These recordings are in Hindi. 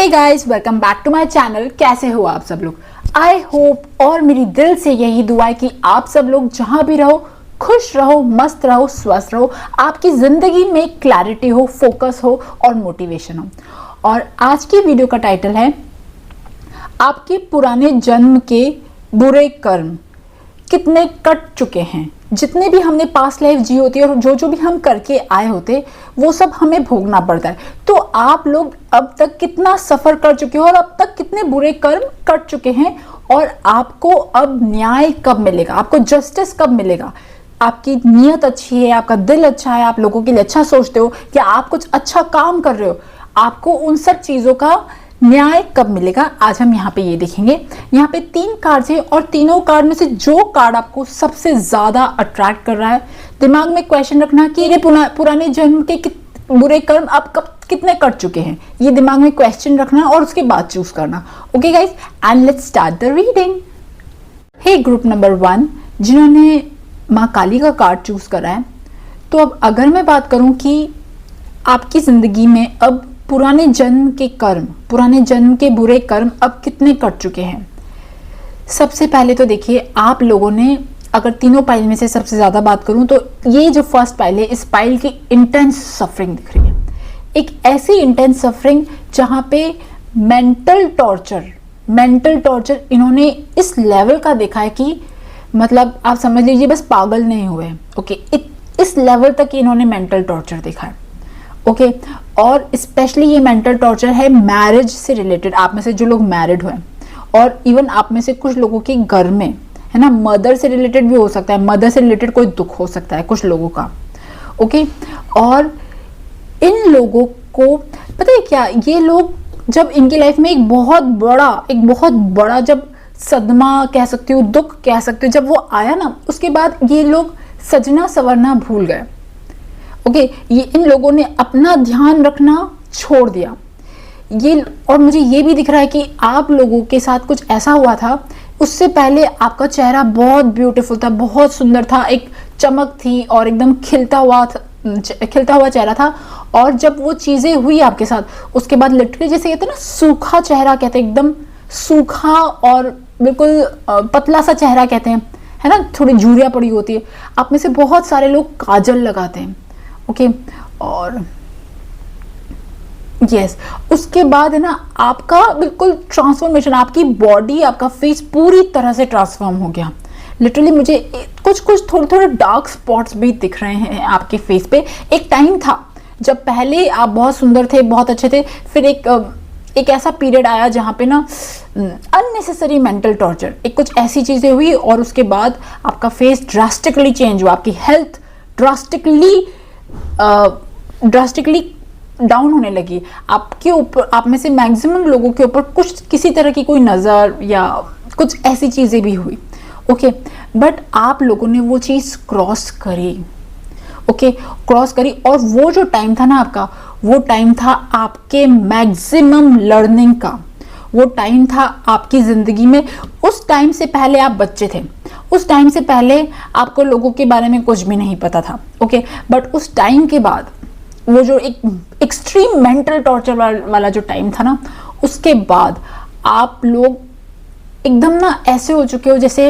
Hey guys, welcome back to my channel. कैसे हो आप सब लोग? आई होप और मेरी दिल से यही दुआ है कि आप सब लोग जहां भी रहो खुश रहो, मस्त रहो, स्वस्थ रहो, आपकी जिंदगी में क्लैरिटी हो, फोकस हो और मोटिवेशन हो। और आज की वीडियो का टाइटल है आपके पुराने जन्म के बुरे कर्म कितने कट चुके हैं। जितने भी हमने पास्ट लाइफ जी होती है और जो जो भी हम करके आए होते वो सब हमें भोगना पड़ता है। तो आप लोग अब तक कितना सफर कर चुके हो और अब तक कितने बुरे कर्म कट चुके हैं और आपको अब न्याय कब मिलेगा, आपको जस्टिस कब मिलेगा। आपकी नीयत अच्छी है, आपका दिल अच्छा है, आप लोगों के लिए अच्छा सोचते हो या आप कुछ अच्छा काम कर रहे हो, आपको उन सब चीजों का न्याय कब मिलेगा। आज हम यहाँ पे ये देखेंगे। यहाँ पे 3 कार्ड है और तीनों कार्ड में से जो कार्ड आपको सबसे ज्यादा अट्रैक्ट कर रहा है, दिमाग में क्वेश्चन रखना कि ये पुराने जन्म के बुरे कर्म अब कब कितने कट चुके हैं, ये दिमाग में क्वेश्चन रखना और उसके बाद चूज करना। Okay guys, and let's start the reading. Hey group number 1 जिन्होंने माँ काली का कार्ड चूज करा है, तो अब अगर मैं बात करूं कि आपकी जिंदगी में अब पुराने जन्म के कर्म, पुराने जन्म के बुरे कर्म अब कितने कट चुके हैं। सबसे पहले तो देखिए, आप लोगों ने अगर तीनों पाइल में से सबसे ज्यादा बात करूं तो ये जो फर्स्ट पाइल है, इस पाइल की इंटेंस सफरिंग दिख रही है। एक ऐसी इंटेंस सफरिंग जहां पे मेंटल टॉर्चर इन्होंने इस लेवल का देखा है कि मतलब आप समझ लीजिए बस पागल नहीं हुए। ओके, इस लेवल तक इन्होंने मेंटल टॉर्चर देखा है। ओके, और स्पेशली ये मेंटल टॉर्चर है मैरिज से रिलेटेड। आप में से जो लोग मैरिड हुए और इवन आप में से कुछ लोगों के घर में है ना, मदर से रिलेटेड भी हो सकता है, मदर से रिलेटेड कोई दुख हो सकता है कुछ लोगों का। ओके, और इन लोगों को पता है क्या, ये लोग जब इनकी लाइफ में एक बहुत बड़ा जब सदमा कह सकती हूँ, दुख कह सकती हूँ, जब वो आया ना, उसके बाद ये लोग सजना संवरना भूल गए। ओके, ये इन लोगों ने अपना ध्यान रखना छोड़ दिया। ये और मुझे ये भी दिख रहा है कि आप लोगों के साथ कुछ ऐसा हुआ था, उससे पहले आपका चेहरा बहुत ब्यूटीफुल था, बहुत सुंदर था, एक चमक थी और एकदम खिलता हुआ चेहरा था। और जब वो चीजें हुई आपके साथ, उसके बाद लिटरली जैसे कहते हैं ना, सूखा चेहरा कहते हैं, एकदम सूखा और बिल्कुल पतला सा चेहरा कहते हैं, है ना, थोड़ी झुर्रियां पड़ी होती है। आप में से बहुत सारे लोग काजल लगाते हैं। ओके, और यस, उसके बाद है ना आपका बिल्कुल ट्रांसफॉर्मेशन, आपकी बॉडी, आपका फेस पूरी तरह से ट्रांसफॉर्म हो गया। लिटरली मुझे कुछ थोड़े डार्क स्पॉट्स भी दिख रहे हैं आपके फेस पे। एक टाइम था जब पहले आप बहुत सुंदर थे, बहुत अच्छे थे, फिर एक ऐसा पीरियड आया जहाँ पे ना अननेसेसरी मेंटल टॉर्चर, एक कुछ ऐसी चीजें हुई और उसके बाद आपका फेस ड्रास्टिकली चेंज हुआ, आपकी हेल्थ ड्रास्टिकली डाउन होने लगी। आपके ऊपर, आप में से मैक्सिमम लोगों के ऊपर किसी तरह की कोई नजर या कुछ ऐसी चीजें भी हुई। ओके, बट आप लोगों ने वो चीज क्रॉस करी। ओके, क्रॉस करी और वो जो टाइम था ना आपका, वो टाइम था आपके मैक्सिमम लर्निंग का, वो टाइम था आपकी जिंदगी में। उस टाइम से पहले आप बच्चे थे, उस टाइम से पहले आपको लोगों के बारे में कुछ भी नहीं पता था। ओके, बट उस टाइम के बाद वो जो एक एक्सट्रीम मेंटल टॉर्चर वाला जो टाइम था ना, उसके बाद आप लोग एकदम ना ऐसे हो चुके हो जैसे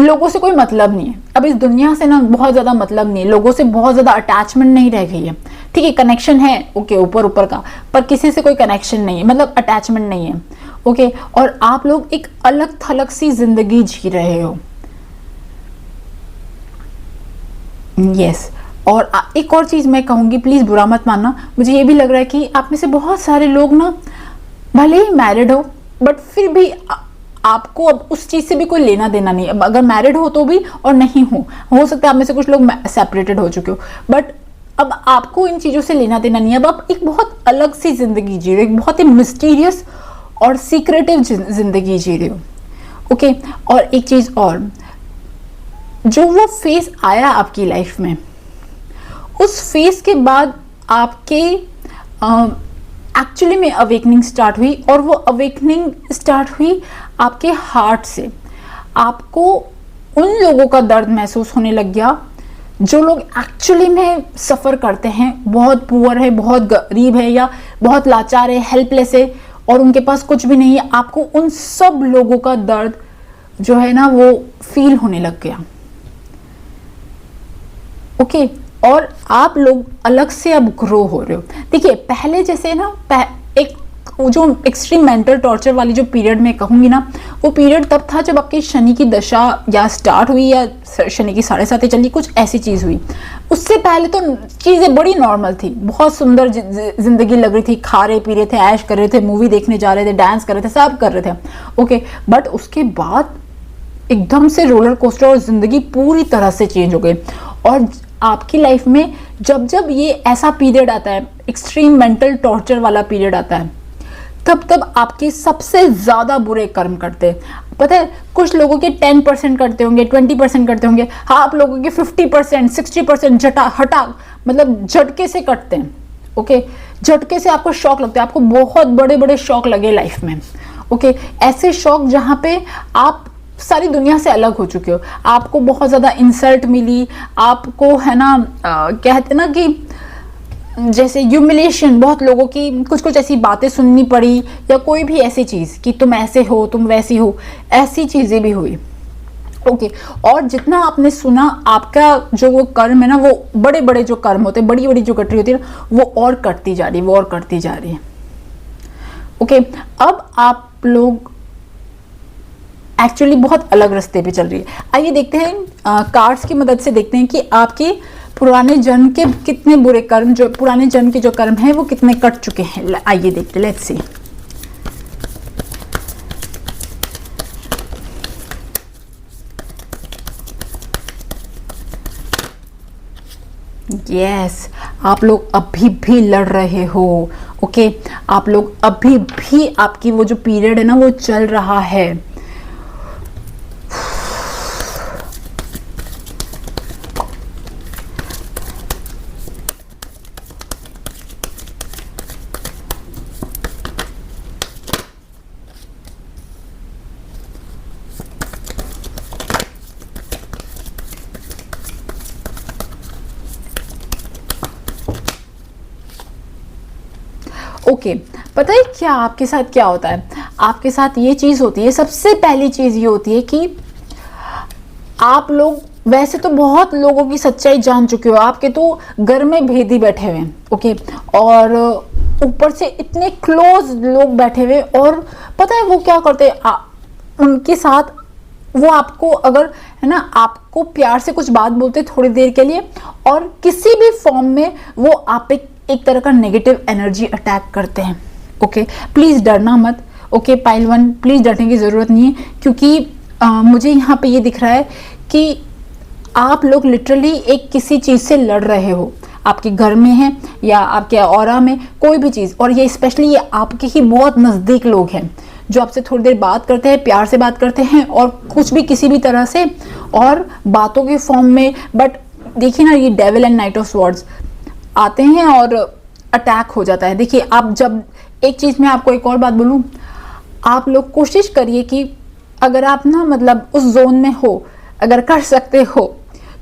लोगों से कोई मतलब नहीं है। अब इस दुनिया से ना बहुत ज्यादा मतलब नहीं है, लोगों से बहुत ज्यादा अटैचमेंट नहीं रह गई है। ठीक है, कनेक्शन है, ओके, ऊपर का, पर किसी से कोई कनेक्शन नहीं है, मतलब अटैचमेंट नहीं है। ओके, और आप लोग एक अलग थलग सी जिंदगी जी रहे हो। यस, और एक और चीज मैं कहूंगी, प्लीज बुरा मत मानना, मुझे ये भी लग रहा है कि आप में से बहुत सारे लोग ना भले ही मैरिड हो बट फिर भी आपको अब उस चीज से भी कोई लेना देना नहीं है। अगर मैरिड हो तो भी और नहीं हो सकता है आप में से कुछ लोग सेपरेटेड हो चुके हो, बट अब आपको इन चीजों से लेना देना नहीं है। अब आप एक बहुत अलग सी जिंदगी जी रहे हो, एक बहुत ही मिस्टीरियस और सीक्रेटिव जिंदगी जी रहे हो। ओके, और एक चीज और, जो वो फेस आया आपकी लाइफ में, उस फेस के बाद आपके एक्चुअली में अवेकनिंग स्टार्ट हुई और वो अवेकनिंग स्टार्ट हुई आपके हार्ट से। आपको उन लोगों का दर्द महसूस होने लग गया जो लोग एक्चुअली में सफ़र करते हैं, बहुत पुअर है, बहुत गरीब है या बहुत लाचार है, हेल्पलेस है और उनके पास कुछ भी नहीं है, आपको उन सब लोगों का दर्द जो है ना वो फील होने लग गया। ओके, और आप लोग अलग से अब ग्रो हो रहे हो। देखिए पहले जैसे ना एक जो एक्सट्रीम मेंटल टॉर्चर वाली जो पीरियड में कहूँगी ना, वो पीरियड तब था जब आपकी शनि की दशा या स्टार्ट हुई या शनि की 7.5 चली, कुछ ऐसी चीज़ हुई। उससे पहले तो चीज़ें बड़ी नॉर्मल थी, बहुत सुंदर जिंदगी लग रही थी, खा रहे पी रहे थे, ऐश कर रहे थे, मूवी देखने जा रहे थे, डांस कर रहे थे, सब कर रहे थे। ओके, बट उसके बाद एकदम से रोलर कोस्टर और ज़िंदगी पूरी तरह से चेंज हो गई। और आपकी लाइफ में जब जब ये ऐसा पीरियड आता है, एक्सट्रीम मेंटल टॉर्चर वाला पीरियड आता है, तब तब आपके सबसे ज़्यादा बुरे कर्म करते हैं। पता है, कुछ लोगों के 10% करते होंगे, 20% करते होंगे, हाँ आप लोगों के 50%, 60% हटा मतलब झटके से कटते हैं। ओके, झटके से आपको शॉक लगता है, आपको बहुत बड़े बड़े शॉक लगे लाइफ में। ओके, ऐसे शॉक जहाँ पे आप सारी दुनिया से अलग हो चुके हो, आपको बहुत ज़्यादा इंसल्ट मिली, आपको है ना कहते ना कि जैसे ह्यूमिलेशन, बहुत लोगों की कुछ कुछ ऐसी बातें सुननी पड़ी या कोई भी ऐसी चीज़ कि तुम ऐसे हो, तुम वैसी हो, ऐसी चीज़ें भी हुई। ओके, और जितना आपने सुना, आपका जो वो कर्म है ना, वो बड़े बड़े जो कर्म होते हैं, बड़ी बड़ी जो कटरी होती है ना, वो और कटती जा रही है, वो और कटती जा रही है। ओके, अब आप लोग एक्चुअली बहुत अलग रास्ते पे चल रही है। आइए देखते हैं, कार्ड्स की मदद से देखते हैं कि आपके पुराने जन्म के कितने बुरे कर्म, जो पुराने जन्म के जो कर्म हैं वो कितने कट चुके हैं। आइए देखते हैं, लेट्स सी। यस, आप लोग अभी भी लड़ रहे हो। ओके, आप लोग अभी भी, आपकी वो जो पीरियड है ना वो चल रहा है। ओके, पता है क्या आपके साथ क्या होता है? आपके साथ ये चीज़ होती है, सबसे पहली चीज़ ये होती है कि आप लोग वैसे तो बहुत लोगों की सच्चाई जान चुके हो, आपके तो घर में भेदी बैठे हुए हैं। ओके, और ऊपर से इतने क्लोज लोग बैठे हुए, और पता है वो क्या करते हैं, उनके साथ वो आपको अगर है ना, आपको प्यार से कुछ बात बोलते थोड़ी देर के लिए, और किसी भी फॉर्म में वो आप एक तरह का नेगेटिव एनर्जी अटैक करते हैं। ओके, प्लीज़ डरना मत। ओके पाइल 1, प्लीज़ डरने की ज़रूरत नहीं है, क्योंकि मुझे यहाँ पे ये दिख रहा है कि आप लोग लिटरली एक किसी चीज़ से लड़ रहे हो, आपके घर में है या आपके ऑरा में, कोई भी चीज़। और ये स्पेशली ये आपके ही बहुत नज़दीक लोग हैं जो आपसे थोड़ी देर बात करते हैं, प्यार से बात करते हैं, और कुछ भी किसी भी तरह से, और बातों के फॉर्म में। बट देखिए ना, ये devil and night of swords आते हैं और अटैक हो जाता है। देखिए, आप जब एक चीज़ में आपको एक और बात बोलूँ, आप लोग कोशिश करिए कि अगर आप ना मतलब उस जोन में हो, अगर कर सकते हो,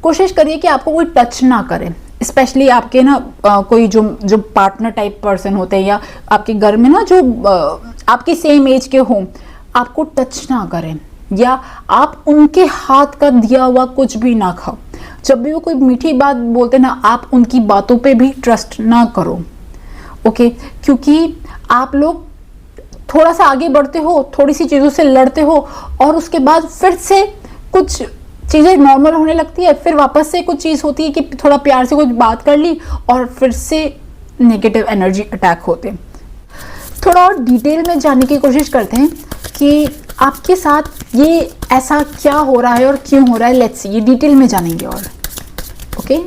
कोशिश करिए कि आपको कोई टच ना करे। स्पेशली आपके ना कोई जो पार्टनर टाइप पर्सन होते हैं, या आपके घर में ना जो आपकी सेम एज के हों, आपको टच ना करें, या आप उनके हाथ का दिया हुआ कुछ भी ना खाओ। जब भी वो कोई मीठी बात बोलते ना, आप उनकी बातों पे भी ट्रस्ट ना करो। ओके, क्योंकि आप लोग थोड़ा सा आगे बढ़ते हो, थोड़ी सी चीज़ों से लड़ते हो, और उसके बाद फिर से कुछ चीज़ें नॉर्मल होने लगती है, फिर वापस से कुछ चीज़ होती है कि थोड़ा प्यार से कुछ बात कर ली, और फिर से नेगेटिव एनर्जी अटैक होते हैं। थोड़ा और डिटेल में जानने की कोशिश करते हैं कि आपके साथ ये ऐसा क्या हो रहा है और क्यों हो रहा है। लेट्स सी, ये डिटेल में जानेंगे। और ओके,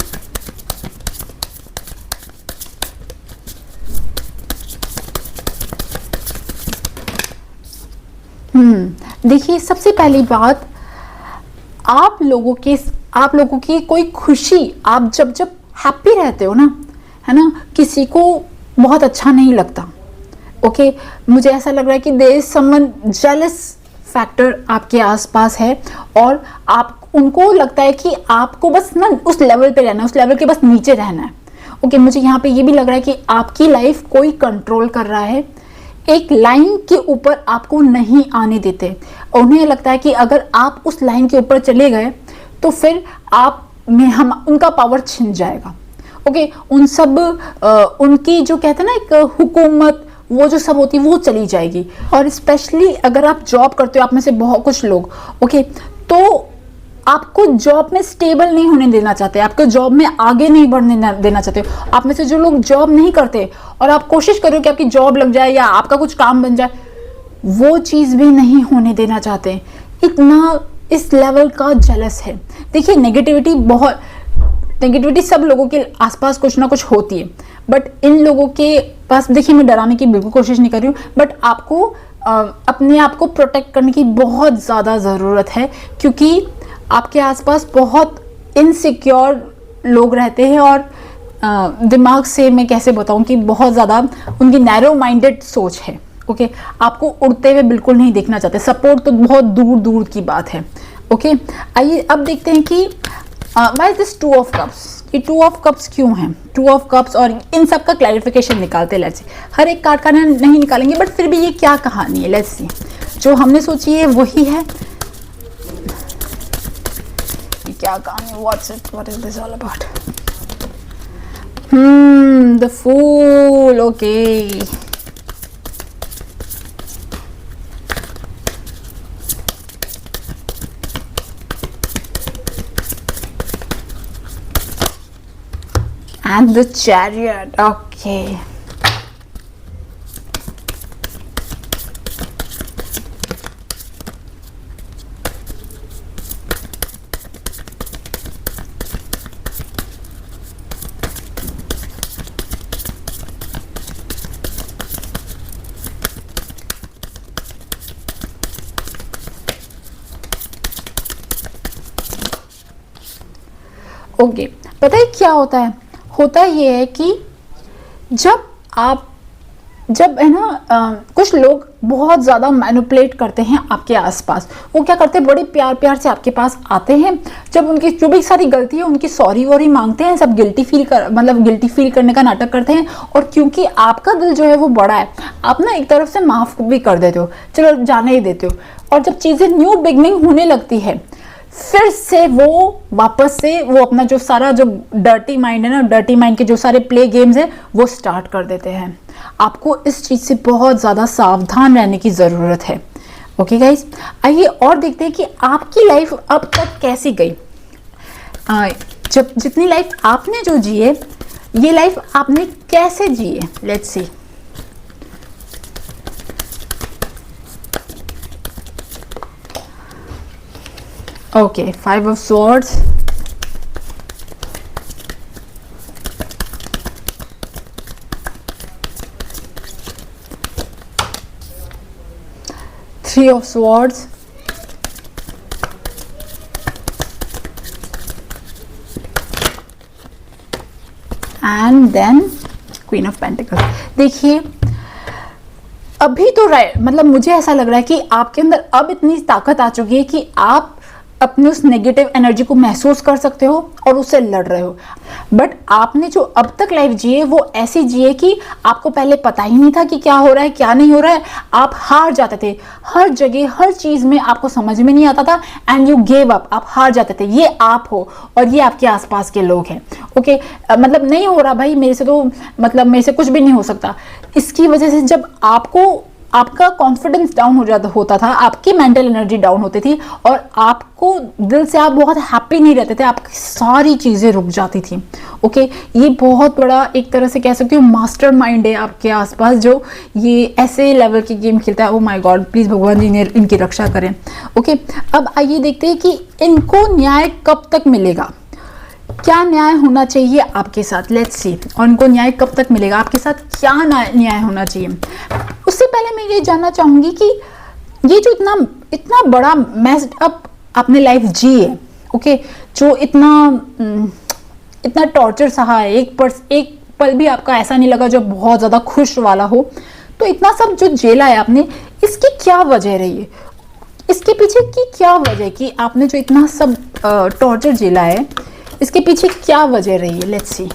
देखिए, सबसे पहली बात, आप लोगों की कोई खुशी, आप जब हैप्पी रहते हो ना, है ना, किसी को बहुत अच्छा नहीं लगता। ओके, मुझे ऐसा लग रहा है कि there is someone jealous factor आपके आसपास है, और आप उनको लगता है कि आपको बस ना उस लेवल पे रहना है, उस लेवल के बस नीचे रहना है। ओके, मुझे यहाँ पे ये भी लग रहा है कि आपकी लाइफ कोई कंट्रोल कर रहा है, एक लाइन के ऊपर आपको नहीं आने देते। उन्हें लगता है कि अगर आप उस लाइन के ऊपर चले गए तो फिर आप में हम उनका पावर छिन जाएगा। ओके, उन सब उनकी जो कहते हैं ना एक हुकूमत, वो जो सब होती है वो चली जाएगी। और स्पेशली अगर आप जॉब करते हो, आप में से बहुत कुछ लोग, ओके, तो आपको जॉब में स्टेबल नहीं होने देना चाहते, आपको जॉब में आगे नहीं बढ़ने देना चाहते। आप में से जो लोग जॉब नहीं करते और आप कोशिश करो कि आपकी जॉब लग जाए या आपका कुछ काम बन जाए, वो चीज़ भी नहीं होने देना चाहते। इतना इस लेवल का जेलस है। देखिए, नेगेटिविटी सब लोगों के आसपास कुछ ना कुछ होती है, बट इन लोगों के पास, देखिए मैं डराने की बिल्कुल कोशिश नहीं कर रही हूँ, बट आपको अपने आप को प्रोटेक्ट करने की बहुत ज़्यादा ज़रूरत है, क्योंकि आपके आसपास बहुत इनसिक्योर लोग रहते हैं और दिमाग से मैं कैसे बताऊं कि बहुत ज़्यादा उनकी नैरो माइंडेड सोच है। ओके, आपको उड़ते हुए बिल्कुल नहीं देखना चाहते, सपोर्ट तो बहुत दूर दूर की बात है। ओके, आइए अब देखते हैं कि why this two of cups, ये टू ऑफ कप्स क्यों हैं, टू ऑफ कप्स, और इन सब का क्लैरिफिकेशन निकालते हैं। लेट्स सी, हर एक कार्ड का नहीं निकालेंगे, बट फिर भी ये क्या कहानी है, लेट्स सी। जो हमने सोची है वही है, क्या कहानी, what is this all about. The fool, okay, and the chariot, okay. Okay, पता है क्या होता है, होता ये है कि जब है ना कुछ लोग बहुत ज़्यादा मैनिपुलेट करते हैं आपके आसपास। वो क्या करते हैं, बड़े प्यार प्यार से आपके पास आते हैं, जब उनकी जो भी सारी गलती है उनकी सॉरी वॉरी मांगते हैं, सब गिल्टी फील करने का नाटक करते हैं। और क्योंकि आपका दिल जो है वो बड़ा है, आप ना एक तरफ से माफ़ भी कर देते हो, चलो जाने ही देते हो। और जब चीज़ें न्यू बिगनिंग होने लगती है, फिर से वो वापस से वो अपना जो सारा जो डर्टी माइंड है ना, डर्टी माइंड के जो सारे प्ले गेम्स हैं वो स्टार्ट कर देते हैं। आपको इस चीज़ से बहुत ज़्यादा सावधान रहने की ज़रूरत है। ओके गाइस, आइए और देखते हैं कि आपकी लाइफ अब तक कैसी गई। जब जितनी लाइफ आपने जो जी है, ये लाइफ आपने कैसे जी है, let's see. Okay, 5 of swords, Three of swords, and then Queen of Pentacles। देखिए, अभी तो मतलब मुझे ऐसा लग रहा है कि आपके अंदर अब इतनी ताकत आ चुकी है कि आप अपने उस नेगेटिव एनर्जी को महसूस कर सकते हो और उससे लड़ रहे हो। बट आपने जो अब तक लाइफ जी है वो ऐसी जी है कि आपको पहले पता ही नहीं था कि क्या हो रहा है क्या नहीं हो रहा है। आप हार जाते थे, हर जगह हर चीज़ में आपको समझ में नहीं आता था, एंड यू गेव अप, आप हार जाते थे। ये आप हो और ये आपके आसपास के लोग हैं। ओके, मतलब नहीं हो रहा भाई मेरे से, तो मतलब मेरे से कुछ भी नहीं हो सकता। इसकी वजह से जब आपका कॉन्फिडेंस डाउन होता था, आपकी मेंटल एनर्जी डाउन होती थी और आपको दिल से आप बहुत हैप्पी नहीं रहते थे, आपकी सारी चीज़ें रुक जाती थी। ओके, ये बहुत बड़ा एक तरह से कह सकती हूँ मास्टर माइंड है आपके आसपास, जो ये ऐसे लेवल की गेम खेलता है। ओ माय गॉड, प्लीज़ भगवान जी ने इनकी रक्षा करें। ओके, अब आइए देखते हैं कि इनको न्याय कब तक मिलेगा, क्या न्याय होना चाहिए आपके साथ। लेट्स सी, और इनको न्याय कब तक मिलेगा, आपके साथ क्या न्याय होना चाहिए। उससे पहले मैं ये जानना चाहूंगी कि ये जो इतना बड़ा मेस्ड अप आपने लाइफ जी है, ओके, जो इतना टॉर्चर सहा है, एक पल भी आपका ऐसा नहीं लगा जो बहुत ज़्यादा खुश वाला हो, तो इतना सब जो झेला है आपने, इसकी क्या वजह रही है, इसके पीछे की क्या वजह कि आपने जो इतना सब टॉर्चर झेला है, इसके पीछे क्या वजह रही है? Let's see.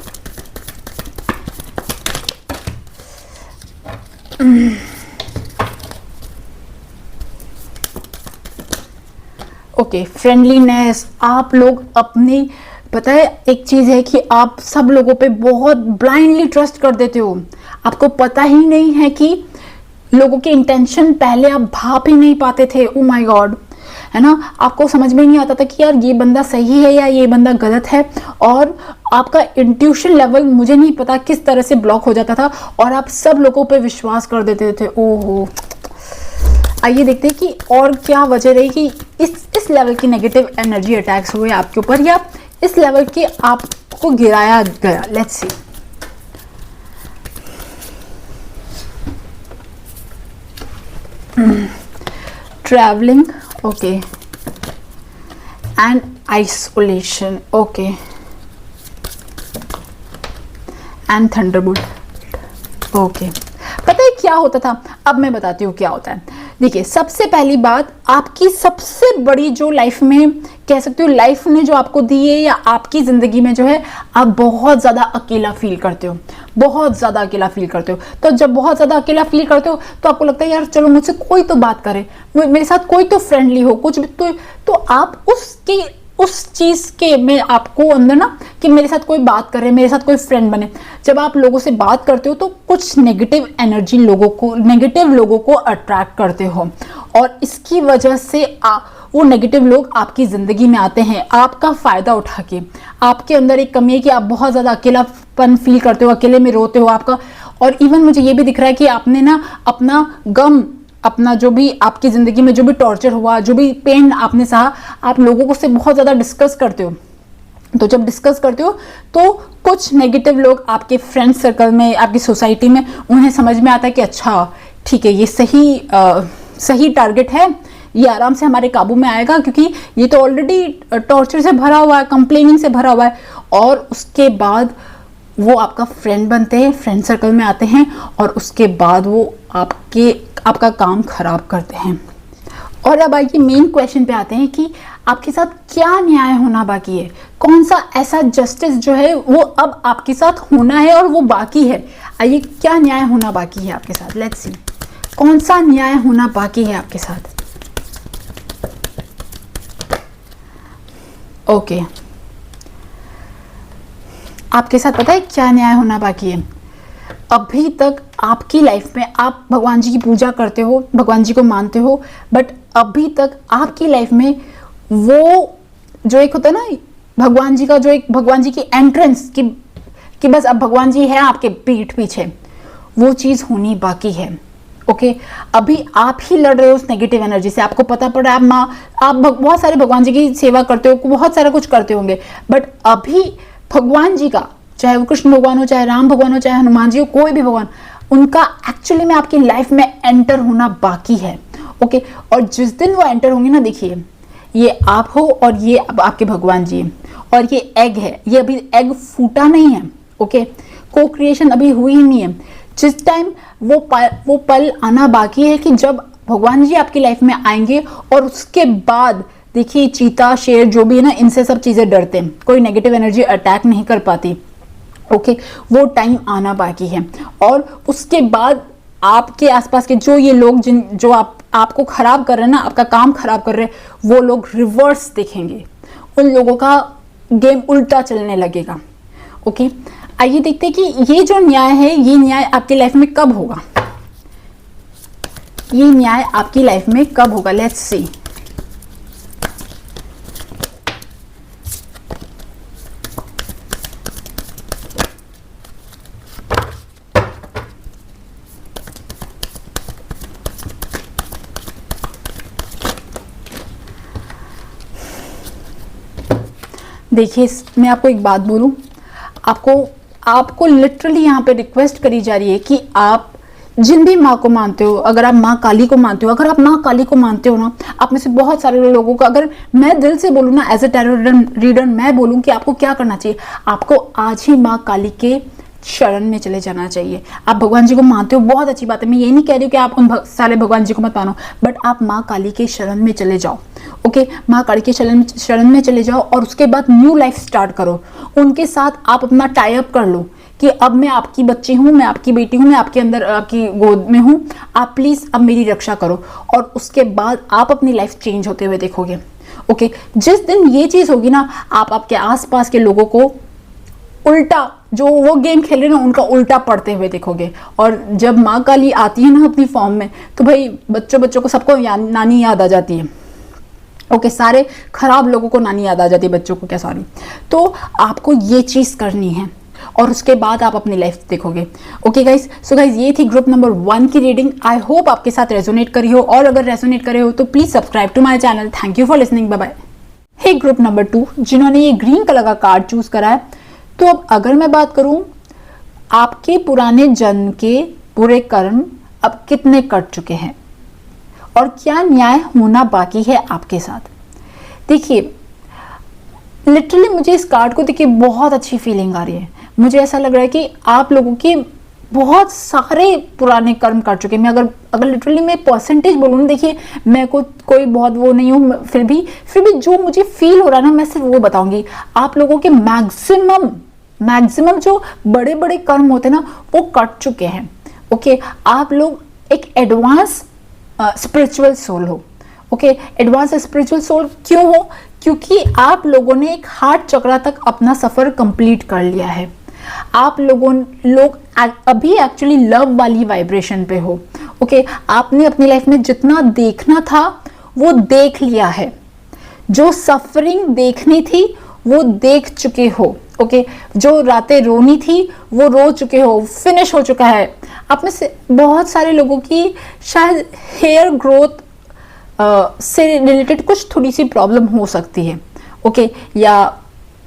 Okay, friendliness. आप लोग अपनी, पता है एक चीज है कि आप सब लोगों पे बहुत ब्लाइंडली ट्रस्ट कर देते हो। आपको पता ही नहीं है कि लोगों के इंटेंशन पहले आप भाप ही नहीं पाते थे। ओ माय गॉड, है ना? आपको समझ में नहीं आता था कि यार ये बंदा सही है या ये बंदा गलत है, और आपका इंट्यूशन लेवल मुझे नहीं पता किस तरह से ब्लॉक हो जाता था और आप सब लोगों पे विश्वास कर देते थे। ओहो, आइए देखते हैं कि और क्या वजह रही कि इस लेवल की नेगेटिव एनर्जी अटैक्स हुए आपके ऊपर, या इस लेवल के आपको गिराया गया। Let's see. Travelling, okay, and isolation, okay, and Thunderbolt, okay. पता है क्या होता था? अब मैं बताती हूँ क्या होता है। देखिए, सबसे पहली बात, आपकी सबसे बड़ी जो लाइफ में कह सकते हो, लाइफ ने जो आपको दी है या आपकी जिंदगी में जो है, आप बहुत ज्यादा अकेला फील करते हो, बहुत ज्यादा अकेला फील करते हो। तो जब बहुत ज्यादा अकेला फील करते हो तो आपको लगता है यार चलो मुझसे कोई तो बात करे, मेरे साथ कोई तो फ्रेंडली हो, कुछ भी तो आप उस चीज के में आपको अंदर ना कि मेरे साथ कोई बात करे, मेरे साथ कोई फ्रेंड बने। जब आप लोगों से बात करते हो तो कुछ नेगेटिव एनर्जी नेगेटिव लोगों को अट्रैक्ट करते हो, और इसकी वजह से वो नेगेटिव लोग आपकी जिंदगी में आते हैं आपका फायदा उठा के। आपके अंदर एक कमी है कि आप बहुत ज्यादा अकेलापन फील करते हो, अकेले में रोते हो आपका। और इवन मुझे ये भी दिख रहा है कि आपने ना अपना गम, अपना जो भी आपकी जिंदगी में जो भी टॉर्चर हुआ, जो भी पेन आपने सहा, आप लोगों को से बहुत ज्यादा डिस्कस करते हो। तो जब डिस्कस करते हो तो कुछ नेगेटिव लोग आपके फ्रेंड सर्कल में, आपकी सोसाइटी में, उन्हें समझ में आता है कि अच्छा ठीक है, ये सही टारगेट है, ये आराम से हमारे काबू में आएगा, क्योंकि ये तो ऑलरेडी टॉर्चर से भरा हुआ है, कंप्लेनिंग से भरा हुआ है। और उसके बाद वो आपका फ्रेंड बनते हैं, फ्रेंड सर्कल में आते हैं, और उसके बाद वो आपका काम खराब करते हैं। और अब आइए मेन क्वेश्चन पे आते हैं कि आपके साथ क्या न्याय होना बाकी है, कौन सा ऐसा जस्टिस जो है वो अब आपके साथ होना है और वो बाकी है। आइए, क्या न्याय होना बाकी है आपके साथ? लेट्स सी, कौन सा न्याय होना बाकी है आपके साथ? ओके, आपके साथ पता है क्या न्याय होना बाकी है? अभी तक आपकी लाइफ में आप भगवान जी की पूजा करते हो, भगवान जी को मानते हो, बट अभी तक आपकी लाइफ में वो जो एक होता है ना भगवान जी का, जो एक भगवान जी की एंट्रेंस कि बस अब भगवान जी है आपके पीठ पीछे, वो चीज होनी बाकी है। ओके, अभी आप ही लड़ रहे हो उस नेगेटिव एनर्जी से। आपको पता पड़ा आप बहुत सारे भगवान जी की सेवा करते हो, बहुत सारा कुछ करते होंगे, बट अभी भगवान जी का, चाहे वो कृष्ण भगवान हो, चाहे राम भगवान हो, चाहे हनुमान जी हो, कोई भी भगवान, उनका एक्चुअली में आपकी लाइफ में एंटर होना बाकी है। ओके, और जिस दिन वो एंटर होंगे ना, देखिए ये आप हो और ये अब आपके भगवान जी हैं, और ये एग है, ये अभी एग फूटा नहीं है। ओके, को क्रिएशन अभी हुई ही नहीं है। जिस टाइम वो पल आना बाकी है कि जब भगवान जी आपकी लाइफ में आएंगे, और उसके बाद देखिए चीता, शेर जो भी है ना, इनसे सब चीजें डरते हैं, कोई नेगेटिव एनर्जी अटैक नहीं कर पाती। ओके, वो टाइम आना बाकी है। और उसके बाद आपके आसपास के जो ये लोग जो आपको खराब कर रहे हैं ना, आपका काम खराब कर रहे हैं, वो लोग रिवर्स देखेंगे, उन लोगों का गेम उल्टा चलने लगेगा। ओके, आइए देखते हैं कि ये जो न्याय है, ये न्याय आपकी लाइफ में कब होगा? ये न्याय आपकी लाइफ में कब होगा? Let's see. देखिए, मैं आपको एक बात बोलूं, आपको लिटरली यहाँ पे रिक्वेस्ट करी जा रही है कि आप जिन भी माँ को मानते हो, अगर आप माँ काली को मानते हो, अगर आप माँ काली को मानते हो ना, आप में से बहुत सारे लोगों को, अगर मैं दिल से बोलूँ ना, एज ए टैरो रीडर मैं बोलूँ कि आपको क्या करना चाहिए, आपको आज ही माँ काली के शरण में चले जाना चाहिए। आप भगवान जी को मानते हो, बहुत अच्छी बात है, मैं ये नहीं कह रही हूँ कि आप उन सारे भगवान जी को मत मानो, बट आप माँ काली के शरण में चले जाओ। ओके, माँ काली के शरण में चले जाओ और उसके बाद न्यू लाइफ स्टार्ट करो। उनके साथ आप अपना टाई अप कर लो कि अब मैं आपकी बच्ची हूँ, मैं आपकी बेटी हूँ, मैं आपके अंदर, आपकी गोद में हूँ, आप प्लीज अब मेरी रक्षा करो। और उसके बाद आप अपनी लाइफ चेंज होते हुए देखोगे। ओके, जिस दिन ये चीज होगी ना, आप आपके आसपास के लोगों को उल्टा, जो वो गेम खेल रहे ना, उनका उल्टा पढ़ते हुए देखोगे। और जब माँ काली आती है ना अपनी फॉर्म में, तो भाई बच्चों को सबको नानी याद आ जाती है। ओके, सारे खराब लोगों को नानी याद आ जाती है, बच्चों को क्या, सॉरी। तो आपको ये चीज करनी है और उसके बाद आप अपनी लाइफ देखोगे। ओके गाइस, सो गाइस ये थी ग्रुप नंबर 1 की रीडिंग। आई होप आपके साथ रेजोनेट करी हो, और अगर रेजोनेट करे हो तो please subscribe to my channel. Thank you for listening, bye bye. Hey group number 2 जिन्होंने ये ग्रीन कलर का कार्ड चूज करा है, तो अब अगर मैं बात करूं, आपके पुराने जन्म के बुरे कर्म अब कितने कट चुके हैं और क्या न्याय होना बाकी है आपके साथ। देखिए, लिटरली मुझे इस कार्ड को देखिए बहुत अच्छी फीलिंग आ रही है। मुझे ऐसा लग रहा है कि आप लोगों के बहुत सारे पुराने कर्म कर चुके हैं। मैं अगर लिटरली मैं परसेंटेज बोलूँ ना, देखिए मैं कोई बहुत वो नहीं हूँ, फिर भी जो मुझे फील हो रहा है ना, मैं सिर्फ वो बताऊंगी। आप लोगों के मैक्सिमम जो बड़े बड़े कर्म होते हैं ना, वो कट चुके हैं। ओके, आप लोग एक एडवांस स्पिरिचुअल सोल हो। ओके, एडवांस स्पिरिचुअल सोल क्यों हो? क्योंकि आप लोगों ने एक हार्ट चक्र तक अपना सफर कंप्लीट कर लिया है। आप लोग अभी एक्चुअली लव वाली वाइब्रेशन पे हो। ओके, आपने अपनी लाइफ में जितना देखना था वो देख लिया है। जो सफरिंग देखनी थी वो देख चुके हो। ओके, जो रातें रोनी थी वो रो चुके हो, फिनिश हो चुका है। आप में से बहुत सारे लोगों की शायद हेयर ग्रोथ से रिलेटेड कुछ थोड़ी सी प्रॉब्लम हो सकती है। ओके, या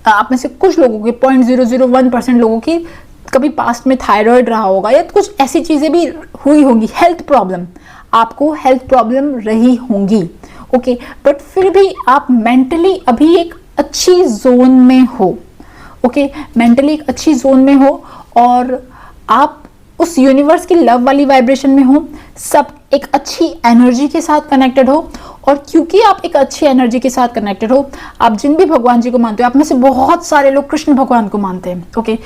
आप में से कुछ लोगों की 0.001% लोगों की कभी पास्ट में थायराइड रहा होगा, या कुछ ऐसी चीजें भी हुई होंगी। हेल्थ प्रॉब्लम, आपको हेल्थ प्रॉब्लम रही होंगी। ओके, बट फिर भी आप मेंटली अभी एक अच्छी जोन में हो। ओके, मेंटली एक अच्छी जोन में हो और आप उस यूनिवर्स की लव वाली वाइब्रेशन में हो। सब एक अच्छी एनर्जी के साथ कनेक्टेड हो, और क्योंकि आप एक अच्छी एनर्जी के साथ कनेक्टेड हो, आप जिन भी भगवान जी को मानते हो, आप में से बहुत सारे लोग कृष्ण भगवान को मानते हैं। ओके,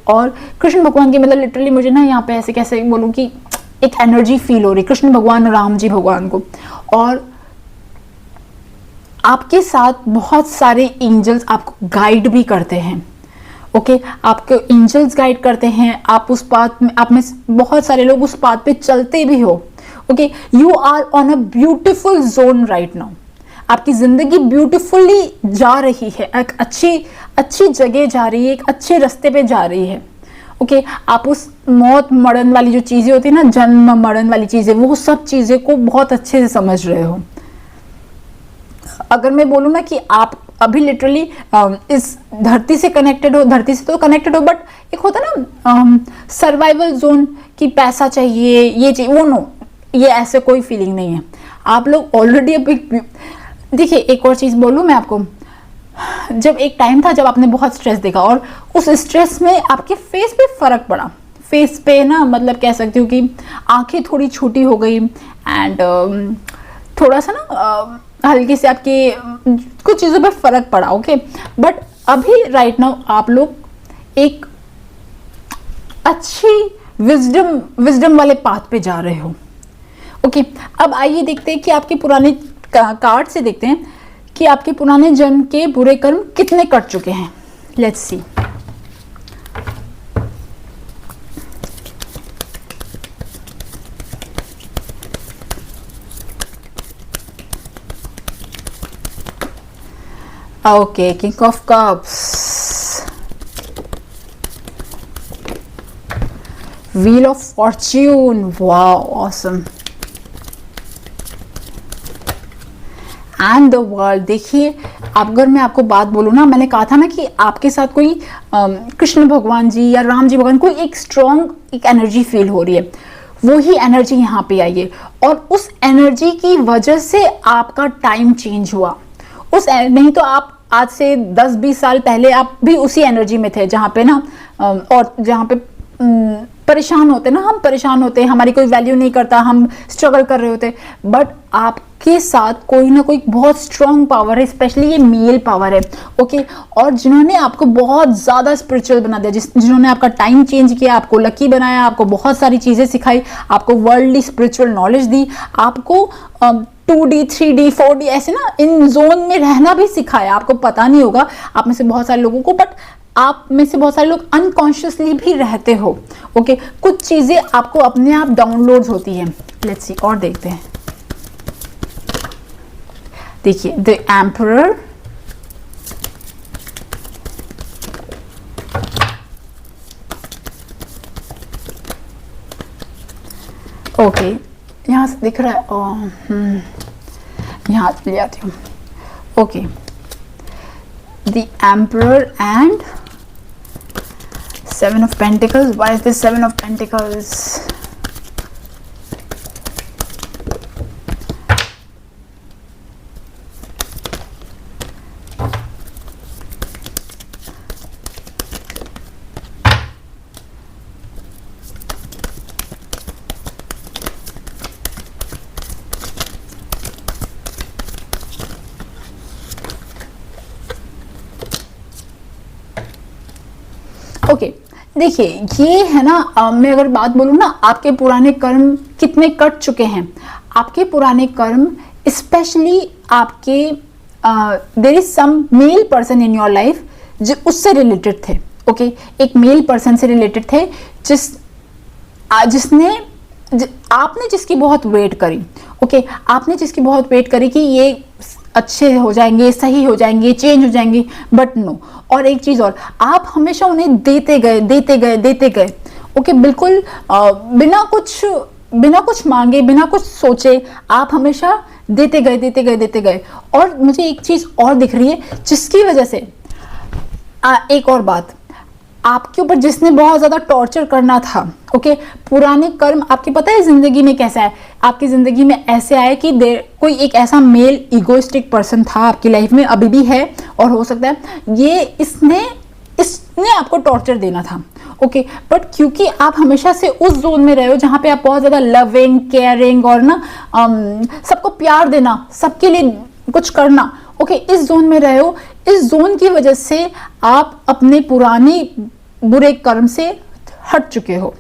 और कृष्ण भगवान की मतलब लिटरली मुझे ना यहाँ पे ऐसे कैसे बोलूँ कि एक एनर्जी फील हो रही है कृष्ण भगवान और राम जी भगवान को। और आपके साथ बहुत सारे एंजल्स आपको गाइड भी करते हैं। ओके, आपके एंजल्स गाइड करते हैं। आप उस पाथ में, आप में बहुत सारे लोग उस पाथ पे चलते भी हो। Okay, you are on a beautiful zone right now. आपकी जिंदगी ब्यूटिफुली जा रही है, एक अच्छी जगह जा रही है, एक अच्छे रास्ते पे जा रही है। ओके, आप उस मौत मरण वाली जो चीजें होती है ना, जन्म मरण वाली चीजें, वो सब चीजें को बहुत अच्छे से समझ रहे हो। अगर मैं बोलूँ ना कि आप अभी लिटरली इस धरती से कनेक्टेड हो, धरती से तो कनेक्टेड हो, बट एक होता ना सर्वाइवल जोन की पैसा चाहिए, ये चाहिए, वो नो, ये ऐसे कोई फीलिंग नहीं है। आप लोग ऑलरेडी अभी, देखिए एक और चीज बोलूँ मैं आपको, जब एक टाइम था जब आपने बहुत स्ट्रेस देखा और उस स्ट्रेस में आपके फेस पे फर्क पड़ा। फेस पे ना, मतलब कह सकती हूँ कि आंखें थोड़ी छोटी हो गई एंड थोड़ा सा ना हल्की से आपकी कुछ चीज़ों पे फर्क पड़ा। ओके, बट अभी राइट नाउ आप लोग एक अच्छी विजडम वाले पाथ पे जा रहे हो। ओके, अब आइए देखते हैं कि आपके पुराने कार्ड से देखते हैं कि आपके पुराने जन्म के बुरे कर्म कितने कट चुके हैं। Let's see. Okay, King of Cups, Wheel of Fortune, wow, awesome, and the World। देखिए, अगर मैं आपको बात बोलूँ ना, मैंने कहा था ना कि आपके साथ कोई कृष्ण भगवान जी या राम जी भगवान, कोई एक स्ट्रॉन्ग एक एनर्जी फील हो रही है। वो ही एनर्जी यहाँ पे आई है और उस एनर्जी की वजह से आपका टाइम चेंज हुआ। नहीं तो आप आज से 10-20 साल पहले आप भी उसी एनर्जी में थे, जहाँ पे ना और जहाँ पे परेशान होते ना, हम परेशान होते, हमारी कोई वैल्यू नहीं करता, हम स्ट्रगल कर रहे होते, बट आपके साथ कोई ना कोई बहुत स्ट्रॉन्ग पावर है, स्पेशली ये मेल पावर है, ओके। और जिन्होंने आपको बहुत ज़्यादा स्पिरिचुअल बना दिया, जिन्होंने आपका टाइम चेंज किया, आपको लकी बनाया, आपको बहुत सारी चीज़ें सिखाई, आपको वर्ल्डली स्पिरिचुअल नॉलेज दी, आपको 2D 3D 4D ऐसे ना इन जोन में रहना भी सिखाया। आपको पता नहीं होगा आप में से बहुत सारे लोगों को, बट आप में से बहुत सारे लोग अनकॉन्शियसली भी रहते हो, ओके। कुछ चीजें आपको अपने आप डाउनलोड होती हैं। लेट्स सी, और देखते हैं। देखिए, द एम्परर, ओके, यहां से दिख रहा है, यहां ले आती हूँ, okay. The emperor and Seven of Pentacles. Why is this Seven of Pentacles? Okay, देखिए ये है ना, मैं अगर बात बोलूँ ना, आपके पुराने कर्म कितने कट चुके हैं। आपके पुराने कर्म स्पेशली आपके there is some male person in your life जो उससे रिलेटेड थे, ओके। एक मेल पर्सन से रिलेटेड थे आपने जिसकी बहुत वेट करी, ओके। आपने जिसकी बहुत वेट करी कि ये अच्छे हो जाएंगे, सही हो जाएंगे, चेंज हो जाएंगे, बट नो। और एक चीज और, आप हमेशा उन्हें देते गए, ओके। बिल्कुल बिना कुछ मांगे, बिना कुछ सोचे, आप हमेशा देते गए। और मुझे एक चीज और दिख रही है जिसकी वजह से एक और बात, आपके ऊपर जिसने बहुत ज्यादा टॉर्चर करना था, ओके। पुराने कर्म आपके पता है जिंदगी में कैसा है, आपकी जिंदगी में ऐसे आए कि कोई एक ऐसा मेल इगोइस्टिक पर्सन था आपकी लाइफ में, अभी भी है और हो सकता है इसने आपको टॉर्चर देना था, ओके। बट क्योंकि आप हमेशा से उस जोन में रहे हो जहां पे आप बहुत ज्यादा लविंग, केयरिंग और ना सबको प्यार देना, सबके लिए कुछ करना, ओके, इस जोन में रहे हो। इस जोन की वजह से आप अपने पुराने बुरे कर्म से हट चुके हो,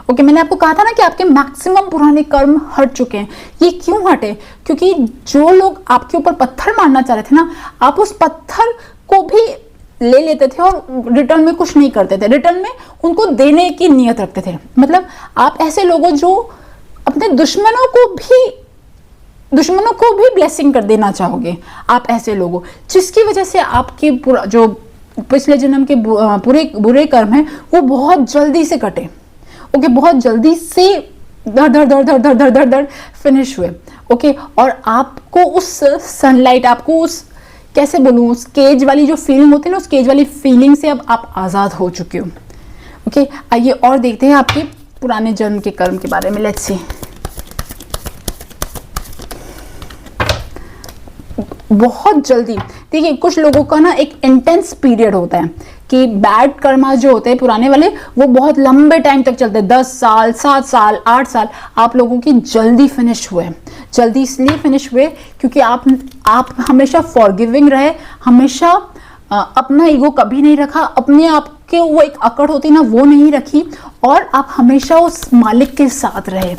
ओके। मैंने आपको कहा था ना कि आपके मैक्सिमम पुराने कर्म हट चुके हैं। ये क्यों हटे? क्योंकि जो लोग आपके ऊपर पत्थर मारना चाह रहे थे ना, आप उस पत्थर को भी ले लेते थे और रिटर्न में कुछ नहीं करते थे, रिटर्न में उनको देने की नियत रखते थे। मतलब आप ऐसे लोगों जो अपने दुश्मनों को भी ब्लेसिंग कर देना चाहोगे, आप ऐसे लोगों, जिसकी वजह से आपके जो पिछले जन्म के बुरे कर्म हैं वो बहुत जल्दी से कटे, ओके। बहुत जल्दी से धड़ फिनिश हुए, ओके। और आपको उस सनलाइट, आपको उस कैसे बोलूं, उस केज वाली जो फीलिंग होती है ना, उस केज वाली फीलिंग से अब आप आजाद हो चुके हो, ओके। आइए और देखते हैं आपके पुराने जन्म के कर्म के बारे में। लेट्स सी, बहुत जल्दी देखिए, कुछ लोगों का ना एक इंटेंस पीरियड होता है कि बैड कर्मा जो होते हैं पुराने वाले, वो बहुत लंबे टाइम तक चलते हैं, 10 साल, 7 साल, 8 साल। आप लोगों की जल्दी फिनिश हुए, जल्दी इसलिए फिनिश हुए क्योंकि आप हमेशा फॉरगिविंग रहे, हमेशा अपना ईगो कभी नहीं रखा, अपने आप के वो एक अकड़ होती ना, वो नहीं रखी, और आप हमेशा उस मालिक के साथ रहे।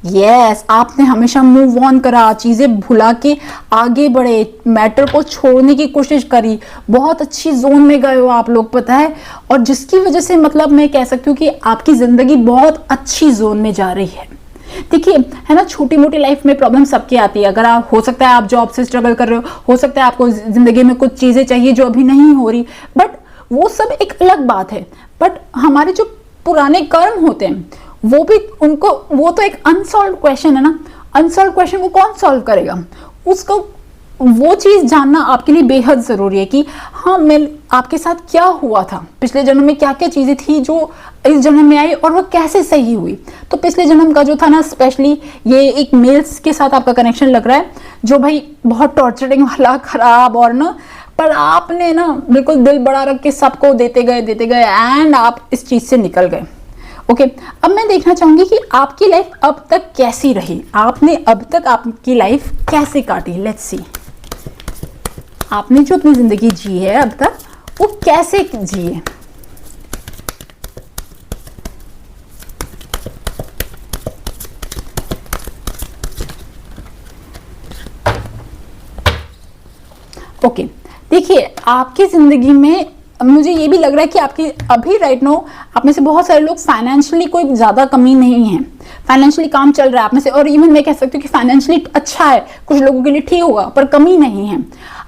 यस, आपने हमेशा मूव ऑन करा, चीजें भुला के आगे बढ़े, मैटर को छोड़ने की कोशिश करी, बहुत अच्छी जोन में गए हो आप लोग, पता है। और जिसकी वजह से मतलब मैं कह सकती हूँ कि आपकी जिंदगी बहुत अच्छी जोन में जा रही है। देखिए, है ना, छोटी मोटी लाइफ में प्रॉब्लम सबकी आती है। अगर आप, हो सकता है आप जॉब से स्ट्रगल कर रहे हो सकता है आपको जिंदगी में कुछ चीजें चाहिए जो अभी नहीं हो रही, बट वो सब एक अलग बात है। बट हमारे जो पुराने कर्म होते हैं वो भी वो तो एक अनसॉल्व क्वेश्चन है ना, अनसॉल्व क्वेश्चन को कौन सॉल्व करेगा? उसको वो चीज जानना आपके लिए बेहद जरूरी है कि हाँ, मैं आपके साथ क्या हुआ था, पिछले जन्म में क्या क्या चीजें थी जो इस जन्म में आई और वो कैसे सही हुई। तो पिछले जन्म का जो था ना, स्पेशली ये एक मेल्स के साथ आपका कनेक्शन लग रहा है, जो भाई बहुत टॉर्चरिंग वाला, खराब और ना पर आपने ना बिल्कुल दिल बड़ा रख के सबको देते गए एंड आप इस चीज से निकल गए। ओके, अब मैं देखना चाहूंगी कि आपकी लाइफ अब तक कैसी रही, आपने अब तक आपकी लाइफ कैसे काटी। लेट्स सी, आपने जो अपनी जिंदगी जी है अब तक वो कैसे जी है। ओके, देखिए आपकी जिंदगी में मुझे ये भी लग रहा है कि आपकी अभी राइट नो आप में से बहुत सारे लोग फाइनेंशियली कोई ज़्यादा कमी नहीं है, फाइनेंशियली काम चल रहा है आप में से, और इवन मैं कह सकती हूँ कि फाइनेंशियली अच्छा है, कुछ लोगों के लिए ठीक होगा, पर कमी नहीं है।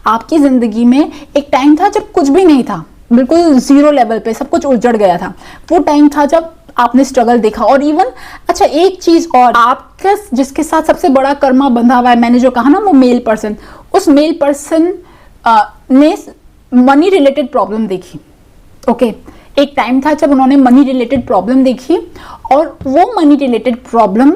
आपकी ज़िंदगी में एक टाइम था जब कुछ भी नहीं था, बिल्कुल जीरो लेवल पे सब कुछ उजड़ गया था। वो टाइम था जब आपने स्ट्रगल देखा। और इवन अच्छा एक चीज़ और, आपका जिसके साथ सबसे बड़ा कर्मा बंधा हुआ है, मैंने जो कहा ना वो मेल पर्सन, उस मेल पर्सन ने मनी रिलेटेड प्रॉब्लम देखी। ओके, एक टाइम था जब उन्होंने मनी रिलेटेड प्रॉब्लम देखी, और वो मनी रिलेटेड प्रॉब्लम,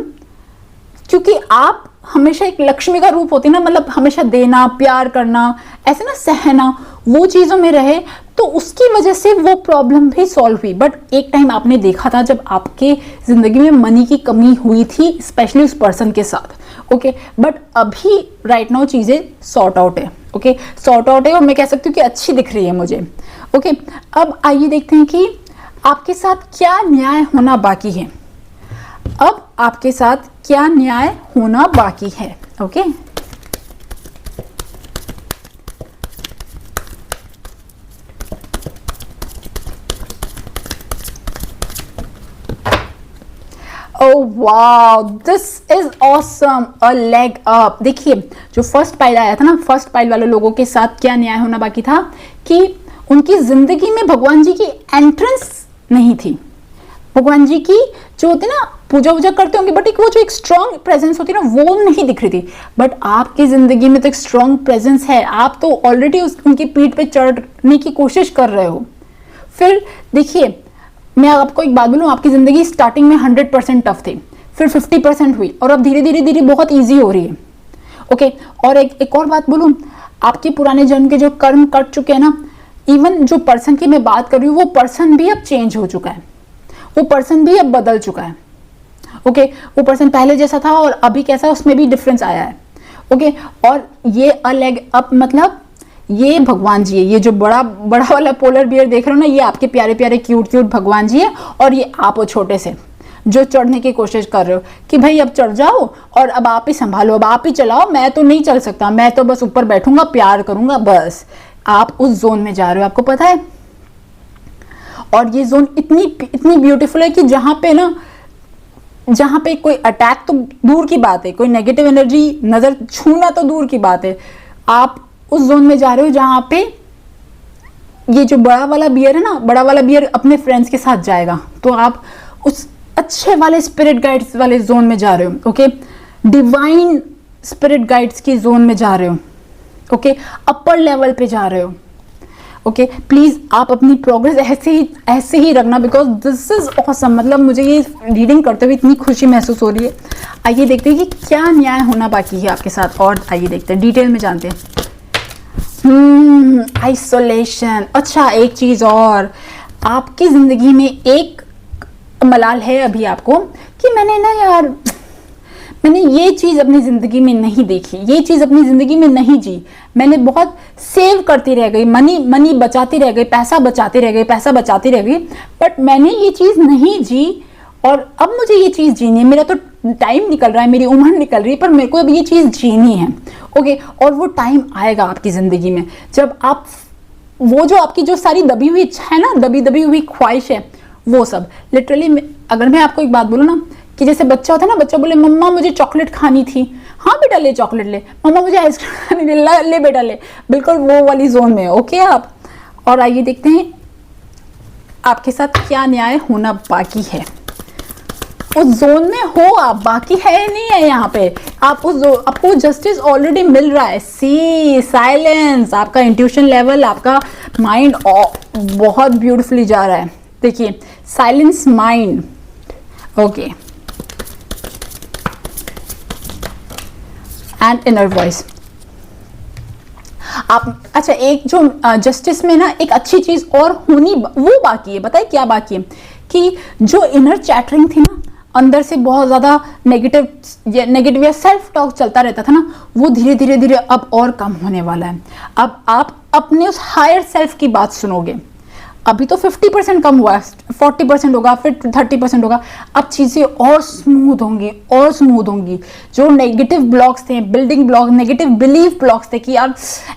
क्योंकि आप हमेशा एक लक्ष्मी का रूप होती है ना, मतलब हमेशा देना, प्यार करना, ऐसे ना सहना, वो चीज़ों में रहे, तो उसकी वजह से वो प्रॉब्लम भी सॉल्व हुई। बट एक टाइम आपने देखा था जब आपके ज़िंदगी में मनी की कमी हुई थी, स्पेशली उस पर्सन के साथ। ओके, बट अभी राइट नाउ चीज़ें सॉर्ट आउट है। ओके, सॉर्ट आउट है, और मैं कह सकती हूँ कि अच्छी दिख रही है मुझे। ओके, अब आइए देखते हैं कि आपके साथ क्या न्याय होना बाकी है। अब आपके साथ क्या न्याय होना बाकी है। Okay, oh wow, this is awesome, a leg up. देखिए जो फर्स्ट पाइल आया था ना, फर्स्ट पाइल वाले लोगों के साथ क्या न्याय होना बाकी था कि उनकी जिंदगी में भगवान जी की एंट्रेंस नहीं थी। भगवान जी की जो होती ना, पूजा वूजा करते होंगे, बट एक वो जो एक स्ट्रॉन्ग प्रेजेंस होती है ना, वो नहीं दिख रही थी। बट आपकी जिंदगी में तो एक स्ट्रॉन्ग प्रेजेंस है, आप तो ऑलरेडी उनकी पीठ पे चढ़ने की कोशिश कर रहे हो। फिर देखिए मैं आपको एक बात बोलूं, आपकी जिंदगी स्टार्टिंग में 100% टफ थी, फिर 50% हुई, और अब धीरे धीरे धीरे बहुत ईजी हो रही है। ओके, और एक और बात बोलूं, आपके पुराने जन्म के जो कर्म कट चुके हैं ना, इवन जो पर्सन की मैं बात कर रही हूँ, वो पर्सन भी अब चेंज हो चुका है, वो पर्सन भी अब बदल चुका है। ओके, वो पर्सन पहले जैसा था और अभी कैसा, उसमें भी डिफरेंस आया है। ओके, और ये अलेग अप मतलब ये भगवान जी है, ये जो बड़ा बड़ा वाला पोलर बियर देख रहे हो ना, ये आपके प्यारे प्यारे क्यूट क्यूट भगवान जी है, और ये आप वो छोटे से जो चढ़ने की कोशिश कर रहे हो कि भाई अब चढ़ जाओ और अब आप ही संभालो, अब आप ही चलाओ, मैं तो नहीं चल सकता, मैं तो बस ऊपर बैठूंगा, प्यार करूंगा बस। आप उस जोन में जा रहे हो, आपको पता है। और ये जोन इतनी इतनी ब्यूटीफुल है कि जहां पे कोई अटैक तो दूर की बात है, कोई नेगेटिव एनर्जी नजर छूना तो दूर की बात है, आप उस जोन में जा रहे हो जहां पे ये जो बड़ा वाला बियर है ना, बड़ा वाला बियर अपने फ्रेंड्स के साथ जाएगा, तो आप उस अच्छे वाले स्पिरिट गाइड्स वाले जोन में जा रहे हो। ओके, डिवाइन स्पिरिट गाइड्स की जोन में जा रहे हो। ओके, अपर लेवल पे जा रहे हो। ओके, प्लीज आप अपनी प्रोग्रेस ऐसे ही रखना, बिकॉज दिस इज ऑसम। मतलब मुझे ये रीडिंग करते हुए इतनी खुशी महसूस हो रही है। आइए देखते हैं कि क्या न्याय होना बाकी है आपके साथ, और आइए देखते हैं, डिटेल में जानते हैं। आइसोलेशन। अच्छा एक चीज और, आपकी जिंदगी में एक मलाल है अभी आपको कि मैंने ये चीज अपनी जिंदगी में नहीं देखी, ये चीज अपनी जिंदगी में नहीं जी, मैंने बहुत सेव करती रह गई, मनी बचाती रह गई, पैसा बचाती रह गई, बट मैंने ये चीज नहीं जी, और अब मुझे ये चीज जीनी है। मेरा तो टाइम निकल रहा है, मेरी उम्र निकल रही है, पर मेरे को अब ये चीज जीनी है। ओके, और वो टाइम आएगा आपकी जिंदगी में जब आप वो जो आपकी जो सारी दबी हुई इच्छा है ना, दबी हुई ख्वाहिश है, वो सब लिटरली, अगर मैं आपको एक बात बोलूँ ना, कि जैसे बच्चा होता है ना, बच्चा बोले मम्मा मुझे चॉकलेट खानी थी, हाँ बेटा ले चॉकलेट ले, मम्मा मुझे आइसक्रीम खानी थी, ले बेटा ले, बिल्कुल वो वाली जोन में। ओके आप, और आइए देखते हैं आपके साथ क्या न्याय होना बाकी है। उस जोन में हो आप, बाकी है नहीं है यहाँ पे, आपको जस्टिस ऑलरेडी मिल रहा है। सी साइलेंस, आपका इंट्यूशन लेवल, आपका माइंड बहुत ब्यूटीफुली जा रहा है। देखिए silence mind. Okay, and inner voice. आप अच्छा, एक जो जस्टिस में ना एक अच्छी चीज और होनी वो बाकी है, बताइए क्या बाकी है, कि जो इनर चैटरिंग थी ना, अंदर से बहुत ज्यादा नेगेटिव या सेल्फ टॉक चलता रहता था ना, वो धीरे धीरे धीरे अब और कम होने वाला है। अब आप अपने उस हायर सेल्फ की बात सुनोगे। अभी तो 50% कम हुआ है, 40% होगा, फिर 30% होगा। अब चीजें और स्मूथ होंगी, और स्मूथ होंगी। जो नेगेटिव ब्लॉक्स थे, building block, negative belief blocks थे कि यार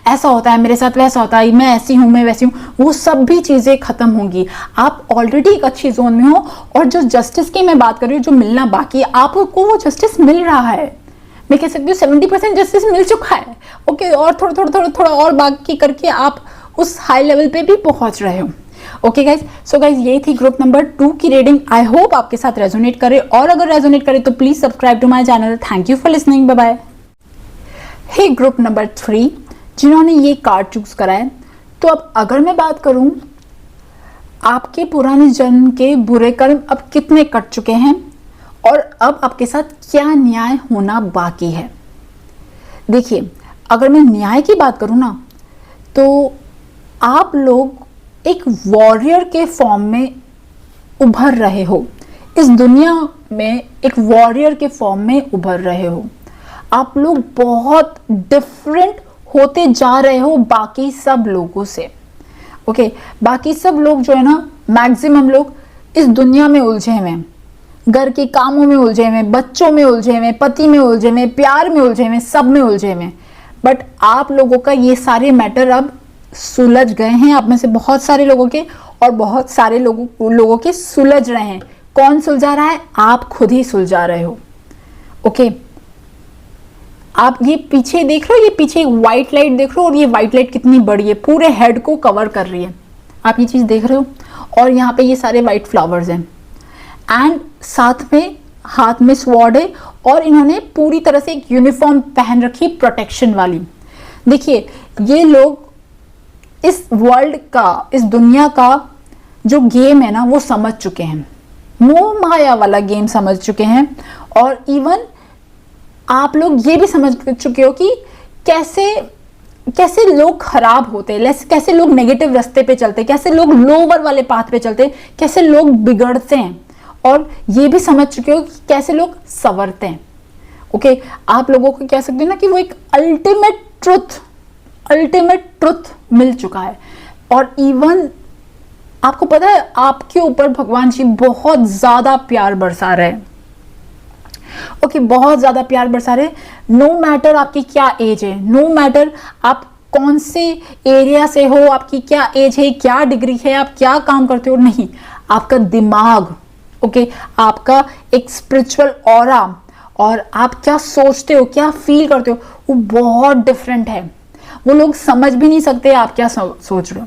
ऐसा होता है मेरे साथ, वैसा होता है, मैं ऐसी हूं, मैं वैसी हूं, वो सब भी चीजें खत्म होंगी। आप ऑलरेडी एक अच्छी जोन में हो, और जो जस्टिस की मैं बात कर रही हूँ, जो मिलना बाकी है, आपको वो जस्टिस मिल रहा है। मैं कह सकती हूँ 70% जस्टिस मिल चुका है। ओके, और थोड़ा और बाकी करके आप उस हाई लेवल पे भी पहुंच रहे हो। ओके गाइज, सो गाइज यही थी ग्रुप नंबर 2 की रीडिंग। आई होप आपके साथ रेजोनेट करे, और अगर रेजोनेट करे तो please subscribe to my channel. Thank you for listening, bye bye. Hey group number 3 जिन्होंने ये कार्ड चूज करा है, तो अब अगर मैं बात करूं आपके पुराने जन्म के बुरे कर्म अब कितने कट चुके हैं, और अब आपके साथ क्या न्याय होना बाकी है। देखिए, अगर मैं न्याय की बात करूं ना, तो आप लोग एक वॉरियर के फॉर्म में उभर रहे हो। इस दुनिया में एक वॉरियर के फॉर्म में उभर रहे हो। आप लोग बहुत डिफरेंट होते जा रहे हो बाकी सब लोगों से। ओके, बाकी सब लोग जो है ना, मैक्सिमम लोग इस दुनिया में उलझे हुए हैं, घर के कामों में उलझे हुए, बच्चों में उलझे हुए, पति में उलझे हुए, प्यार में उलझे हुए, सब में उलझे हुए। बट आप लोगों का ये सारे मैटर अब सुलझ गए हैं। आप में से बहुत सारे लोगों के, और बहुत सारे लोगों के सुलझ रहे हैं। कौन सुलझा रहा है? आप खुद ही सुलझा रहे हो। ओके, आप ये पीछे देख रहे हो, ये पीछे एक व्हाइट लाइट देख रहे हो, और ये व्हाइट लाइट कितनी बड़ी है, पूरे हेड को कवर कर रही है। आप ये चीज देख रहे हो, और यहाँ पे ये सारे व्हाइट फ्लावर्स हैं, एंड साथ में हाथ में स्वॉर्ड है, और इन्होंने पूरी तरह से एक यूनिफॉर्म पहन रखी, प्रोटेक्शन वाली। देखिए, ये लोग इस वर्ल्ड का, इस दुनिया का जो गेम है ना, वो समझ चुके हैं। मोह माया वाला गेम समझ चुके हैं। और इवन आप लोग ये भी समझ चुके हो कि कैसे लोग खराब होते हैं, कैसे लोग नेगेटिव रास्ते पे चलते हैं, कैसे लोग लोअर वाले पाथ पे चलते हैं, कैसे लोग बिगड़ते हैं। और ये भी समझ चुके हो कि कैसे लोग संवरते हैं। ओके, आप लोगों को कह सकते हैं ना कि वो एक अल्टीमेट ट्रुथ मिल चुका है। और इवन आपको पता है, आपके ऊपर भगवान जी बहुत ज्यादा प्यार बरसा रहे हैं। ओके, बहुत ज्यादा प्यार बरसा रहे। नो मैटर आपकी क्या एज है, नो मैटर आप कौन से एरिया से हो, आपकी क्या एज है, क्या डिग्री है, आप क्या काम करते हो, नहीं, आपका दिमाग, ओके, आपका एक स्पिरिचुअल ऑरा, और आप क्या सोचते हो, क्या फील करते हो, वो बहुत डिफरेंट है। वो लोग समझ भी नहीं सकते आप क्या सोच रहे हो।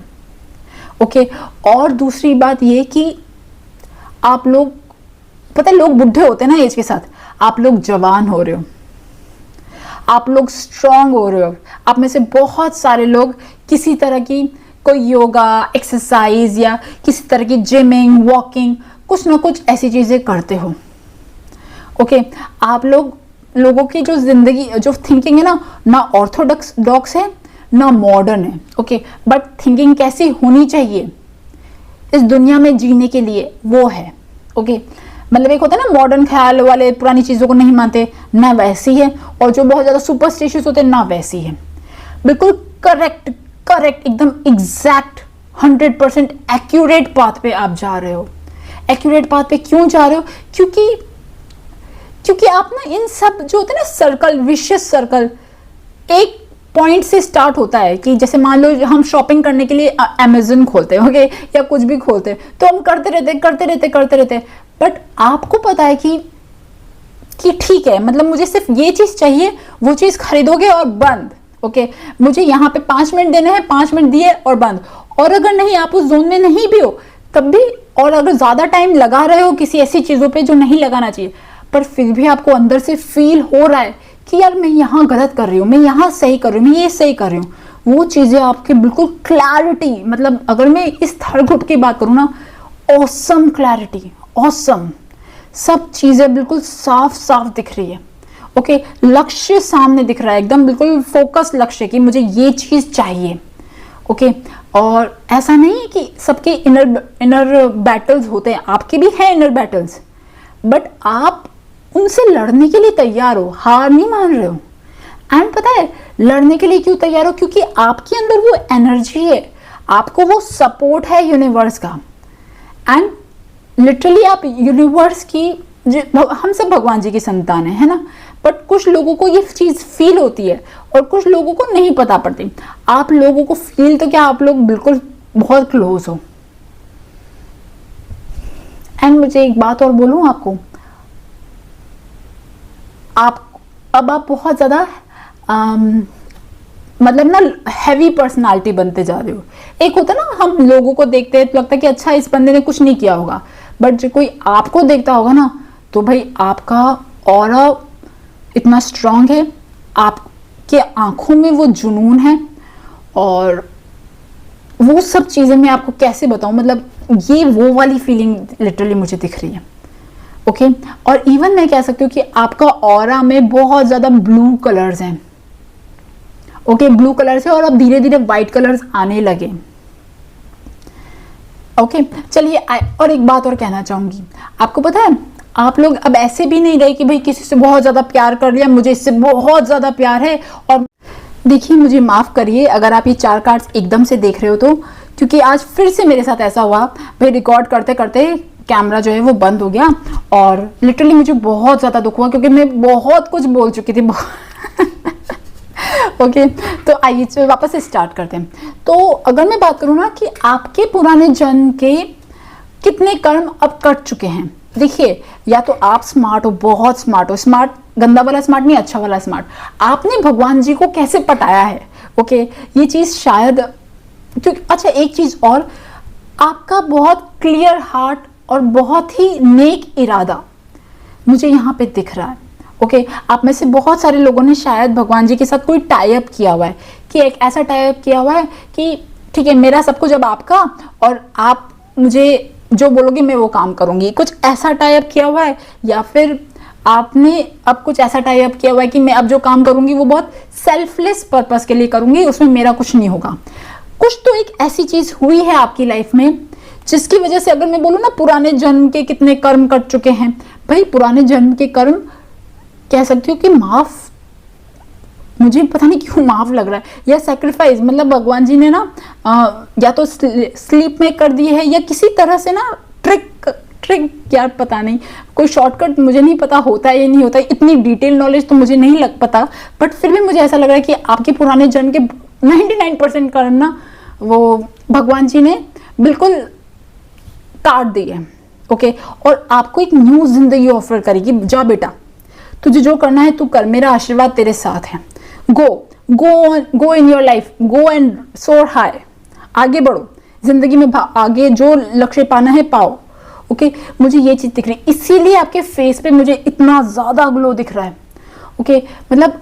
ओके, और दूसरी बात ये कि आप लोग, पता है, लोग बुढ़े होते हैं ना एज के साथ, आप लोग जवान हो रहे हो, आप लोग स्ट्रांग हो रहे हो। आप में से बहुत सारे लोग किसी तरह की कोई योगा, एक्सरसाइज, या किसी तरह की जिमिंग, वॉकिंग, कुछ ना कुछ ऐसी चीजें करते हो। ओके, आप लोगों की जो जिंदगी, जो थिंकिंग है ना ऑर्थोडॉक्स है ना मॉडर्न है। ओके, बट थिंकिंग कैसी होनी चाहिए इस दुनिया में जीने के लिए, वो है। ओके, मतलब एक होता है ना मॉडर्न ख्याल वाले, पुरानी चीजों को नहीं मानते, ना वैसी है, और जो बहुत ज्यादा सुपरस्टिशियस होते हैं ना वैसी है। बिल्कुल करेक्ट, एकदम एग्जैक्ट 100% एक्यूरेट पाथ पे आप जा रहे हो। एक्यूरेट पाथ पे क्यों जा रहे हो? क्योंकि आप ना इन सब जो होते हैं ना सर्कल, विशियस सर्कल, एक पॉइंट से स्टार्ट होता है। कि जैसे मान लो हम शॉपिंग करने के लिए अमेज़न खोलते हैं, ओके, या कुछ भी खोलते हैं, तो हम करते रहते, बट आपको पता है कि ठीक है, मतलब मुझे सिर्फ ये चीज चाहिए, वो चीज खरीदोगे और बंद। ओके, मुझे यहाँ पे 5 मिनट देने हैं, 5 मिनट दिए और बंद। और अगर नहीं, आप उस जोन में नहीं भी हो तब भी, और अगर ज्यादा टाइम लगा रहे हो किसी ऐसी चीजों पे जो नहीं लगाना चाहिए, पर फिर भी आपको अंदर से फील हो रहा है कि यार मैं यहाँ गलत कर रही हूँ, मैं यहाँ सही कर रही हूँ, मैं ये सही कर रही हूँ, वो चीजें आपके बिल्कुल क्लैरिटी, मतलब अगर मैं इस थर्ड घुट की बात करूँ ना, ऑसम क्लैरिटी, ऑसम, सब चीजें बिल्कुल साफ दिख रही है। ओके, लक्ष्य सामने दिख रहा है, एकदम बिल्कुल फोकस लक्ष्य कि मुझे ये चीज चाहिए। ओके, और ऐसा नहीं है कि सबके इनर बैटल्स होते हैं, आपके भी हैं इनर बैटल्स, बट आप उनसे लड़ने के लिए तैयार हो, हार नहीं मान रहे हो। एंड पता है लड़ने के लिए क्यों तैयार हो? क्योंकि आपके अंदर वो एनर्जी है, आपको वो सपोर्ट है यूनिवर्स का। एंड लिटरली आप यूनिवर्स की, हम सब भगवान जी की संतान है ना, बट कुछ लोगों को ये चीज फील होती है और कुछ लोगों को नहीं पता पड़ती। आप लोगों को फील तो क्या, आप लोग बिल्कुल बहुत क्लोज हो। एंड मुझे एक बात और बोलूं आपको, आप बहुत ज्यादा मतलब ना हैवी पर्सनालिटी बनते जा रहे हो। एक होता ना, हम लोगों को देखते हैं तो लगता है कि अच्छा इस बंदे ने कुछ नहीं किया होगा, बट जो कोई आपको देखता होगा ना, तो भाई आपका ऑरा इतना स्ट्रांग है, आपके आंखों में वो जुनून है, और वो सब चीजें मैं आपको कैसे बताऊं, मतलब ये वो वाली फीलिंग लिटरली मुझे दिख रही है। ओके, और इवन मैं कह सकती हूँ कि आपका ऑरा में बहुत ज्यादा ब्लू कलर्स हैं। ओके, ब्लू कलर्स है और अब धीरे धीरे व्हाइट कलर्स आने लगे। ओके, चलिए और एक बात और कहना चाहूंगी, आपको पता है आप लोग अब ऐसे भी नहीं रहे कि भाई किसी से बहुत ज्यादा प्यार कर लिया, मुझे इससे बहुत ज्यादा प्यार है। और देखिए, मुझे माफ करिए अगर आप ये 4 कार्ड्स एकदम से देख रहे हो तो, क्योंकि आज फिर से मेरे साथ ऐसा हुआ, भाई रिकॉर्ड करते करते कैमरा जो है वो बंद हो गया और लिटरली मुझे बहुत ज्यादा दुख हुआ क्योंकि मैं बहुत कुछ बोल चुकी थी। ओके, तो आइए वापस से स्टार्ट करते हैं। तो अगर मैं बात करूं ना कि आपके पुराने जन्म के कितने कर्म अब कट चुके हैं, देखिए या तो आप स्मार्ट हो, बहुत स्मार्ट हो, स्मार्ट गंदा वाला स्मार्ट नहीं, अच्छा वाला स्मार्ट, आपने भगवान जी को कैसे पटाया है। ओके, ये चीज शायद, क्योंकि अच्छा एक चीज और, आपका बहुत क्लियर हार्ट और बहुत ही नेक इरादा मुझे यहाँ पे दिख रहा है। ओके, आप में से बहुत सारे लोगों ने शायद भगवान जी के साथ कोई टाई अप किया हुआ है, कि एक ऐसा टाई अप किया हुआ है कि ठीक है मेरा सब कुछ अब आपका, और आप मुझे जो बोलोगे मैं वो काम करूंगी, कुछ ऐसा टाई अप किया हुआ है। या फिर आपने अब कुछ ऐसा टाई अप किया हुआ है कि मैं अब जो काम करूंगी वो बहुत सेल्फलेस पर्पस के लिए करूंगी, उसमें मेरा कुछ नहीं होगा। कुछ तो एक ऐसी चीज हुई है आपकी लाइफ में जिसकी वजह से, अगर मैं बोलूँ ना पुराने जन्म के कितने कर्म कट चुके हैं, भाई पुराने जन्म के कर्म कह सकती हूँ कि माफ, मुझे पता नहीं क्यों माफ लग रहा है, या सैक्रिफाइस, मतलब भगवान जी ने ना या तो स्लीप में कर दी है या किसी तरह से ना ट्रिक यार पता नहीं, कोई शॉर्टकट मुझे नहीं पता होता है या नहीं होता है, इतनी डिटेल नॉलेज तो मुझे नहीं लग पता, बट फिर भी मुझे ऐसा लग रहा है कि आपके पुराने जन्म के 99% कर्म ना वो भगवान जी ने बिल्कुल काट दी है। ओके, और आपको एक न्यू जिंदगी ऑफर करेगी, जा बेटा तुझे जो करना है तू कर, मेरा आशीर्वाद तेरे साथ है, go in your life, go and soar high, आगे बढ़ो जिंदगी में, आगे जो लक्ष्य पाना है पाओ। ओके, मुझे ये चीज दिख रही है, इसीलिए आपके फेस पे मुझे इतना ज्यादा ग्लो दिख रहा है। ओके, मतलब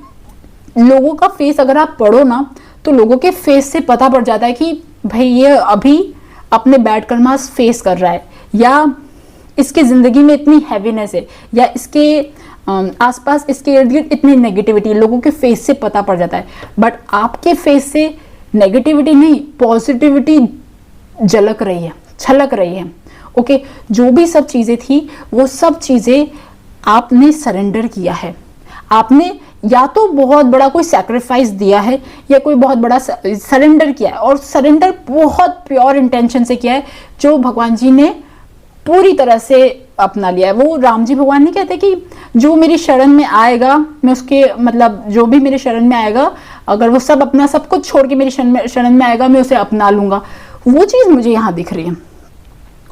लोगों का फेस अगर आप पढ़ो ना तो लोगों के फेस से पता पड़ जाता है कि भाई ये अभी अपने बैड कर्मास फेस कर रहा है, या इसके जिंदगी में इतनी हैवीनेस है, या इसके आसपास इसके इर्द गिर्द इतनी नेगेटिविटी, लोगों के फेस से पता पड़ जाता है। बट आपके फेस से नेगेटिविटी नहीं, पॉजिटिविटी झलक रही है, छलक रही है। ओके, जो भी सब चीजें थी वो सब चीजें आपने सरेंडर किया है, आपने या तो बहुत बड़ा कोई सैक्रिफाइस दिया है या कोई बहुत बड़ा सरेंडर किया है, और सरेंडर बहुत प्योर इंटेंशन से किया है जो भगवान जी ने पूरी तरह से अपना लिया है। वो राम जी भगवान नहीं कहते कि जो मेरी शरण में आएगा मैं उसके, मतलब जो भी मेरे शरण में आएगा, अगर वो सब अपना सब कुछ छोड़ के मेरी शरण में आएगा मैं उसे अपना लूंगा, वो चीज मुझे यहाँ दिख रही है।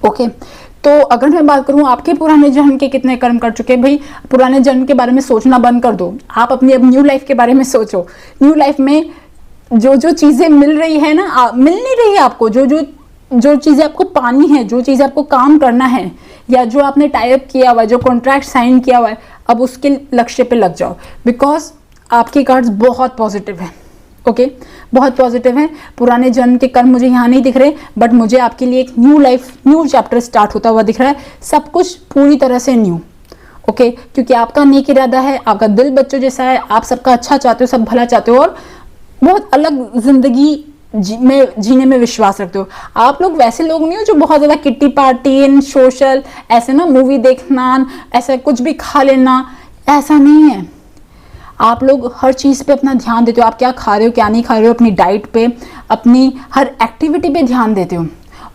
ओके, तो अगर मैं बात करूं आपके पुराने जन्म के कितने कर्म कर चुके हैं, भाई पुराने जन्म के बारे में सोचना बंद कर दो, आप अपनी अब न्यू लाइफ के बारे में सोचो। न्यू लाइफ में जो जो चीजें मिल रही है ना, मिल नहीं रही है आपको, जो चीजें आपको पानी है, जो चीजें आपको काम करना है, या जो आपने टाई अप किया हुआ है, जो कॉन्ट्रैक्ट साइन किया हुआ है, अब उसके लक्ष्य पे लग जाओ, बिकॉज आपकी कार्ड्स बहुत पॉजिटिव है। ओके, बहुत पॉजिटिव है। पुराने जन्म के कर्म मुझे यहाँ नहीं दिख रहे, बट मुझे आपके लिए एक new life, new chapter start होता हुआ दिख रहा है, सब कुछ पूरी तरह से न्यू। ओके, क्योंकि आपका नेक इरादा है, आपका दिल बच्चों जैसा है, आप सबका अच्छा चाहते हो, सब भला चाहते हो और बहुत अलग जिंदगी जीने में विश्वास रखते हो। आप लोग वैसे लोग नहीं हो जो बहुत ज्यादा किट्टी पार्टी एंड सोशल ऐसे ना मूवी देखना, ऐसा कुछ भी खा लेना, ऐसा नहीं है। आप लोग हर चीज़ पे अपना ध्यान देते हो, आप क्या खा रहे हो क्या नहीं खा रहे हो, अपनी डाइट पे, अपनी हर एक्टिविटी पे ध्यान देते हो।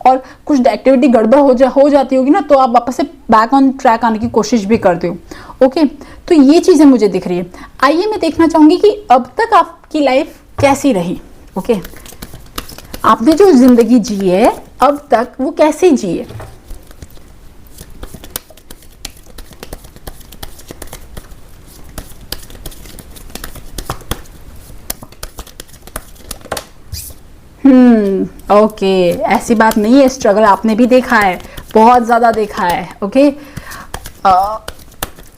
और कुछ एक्टिविटी गड़बड़ हो जाती होगी ना, तो आप वापस से बैक ऑन ट्रैक आने की कोशिश भी करते हो। ओके, तो ये चीज़ें मुझे दिख रही है। आइए मैं देखना चाहूँगी कि अब तक आपकी लाइफ कैसी रही। ओके, आपने जो जिंदगी जी है अब तक वो कैसे जी है। ओके, ऐसी बात नहीं है, स्ट्रगल आपने भी देखा है, बहुत ज्यादा देखा है। Okay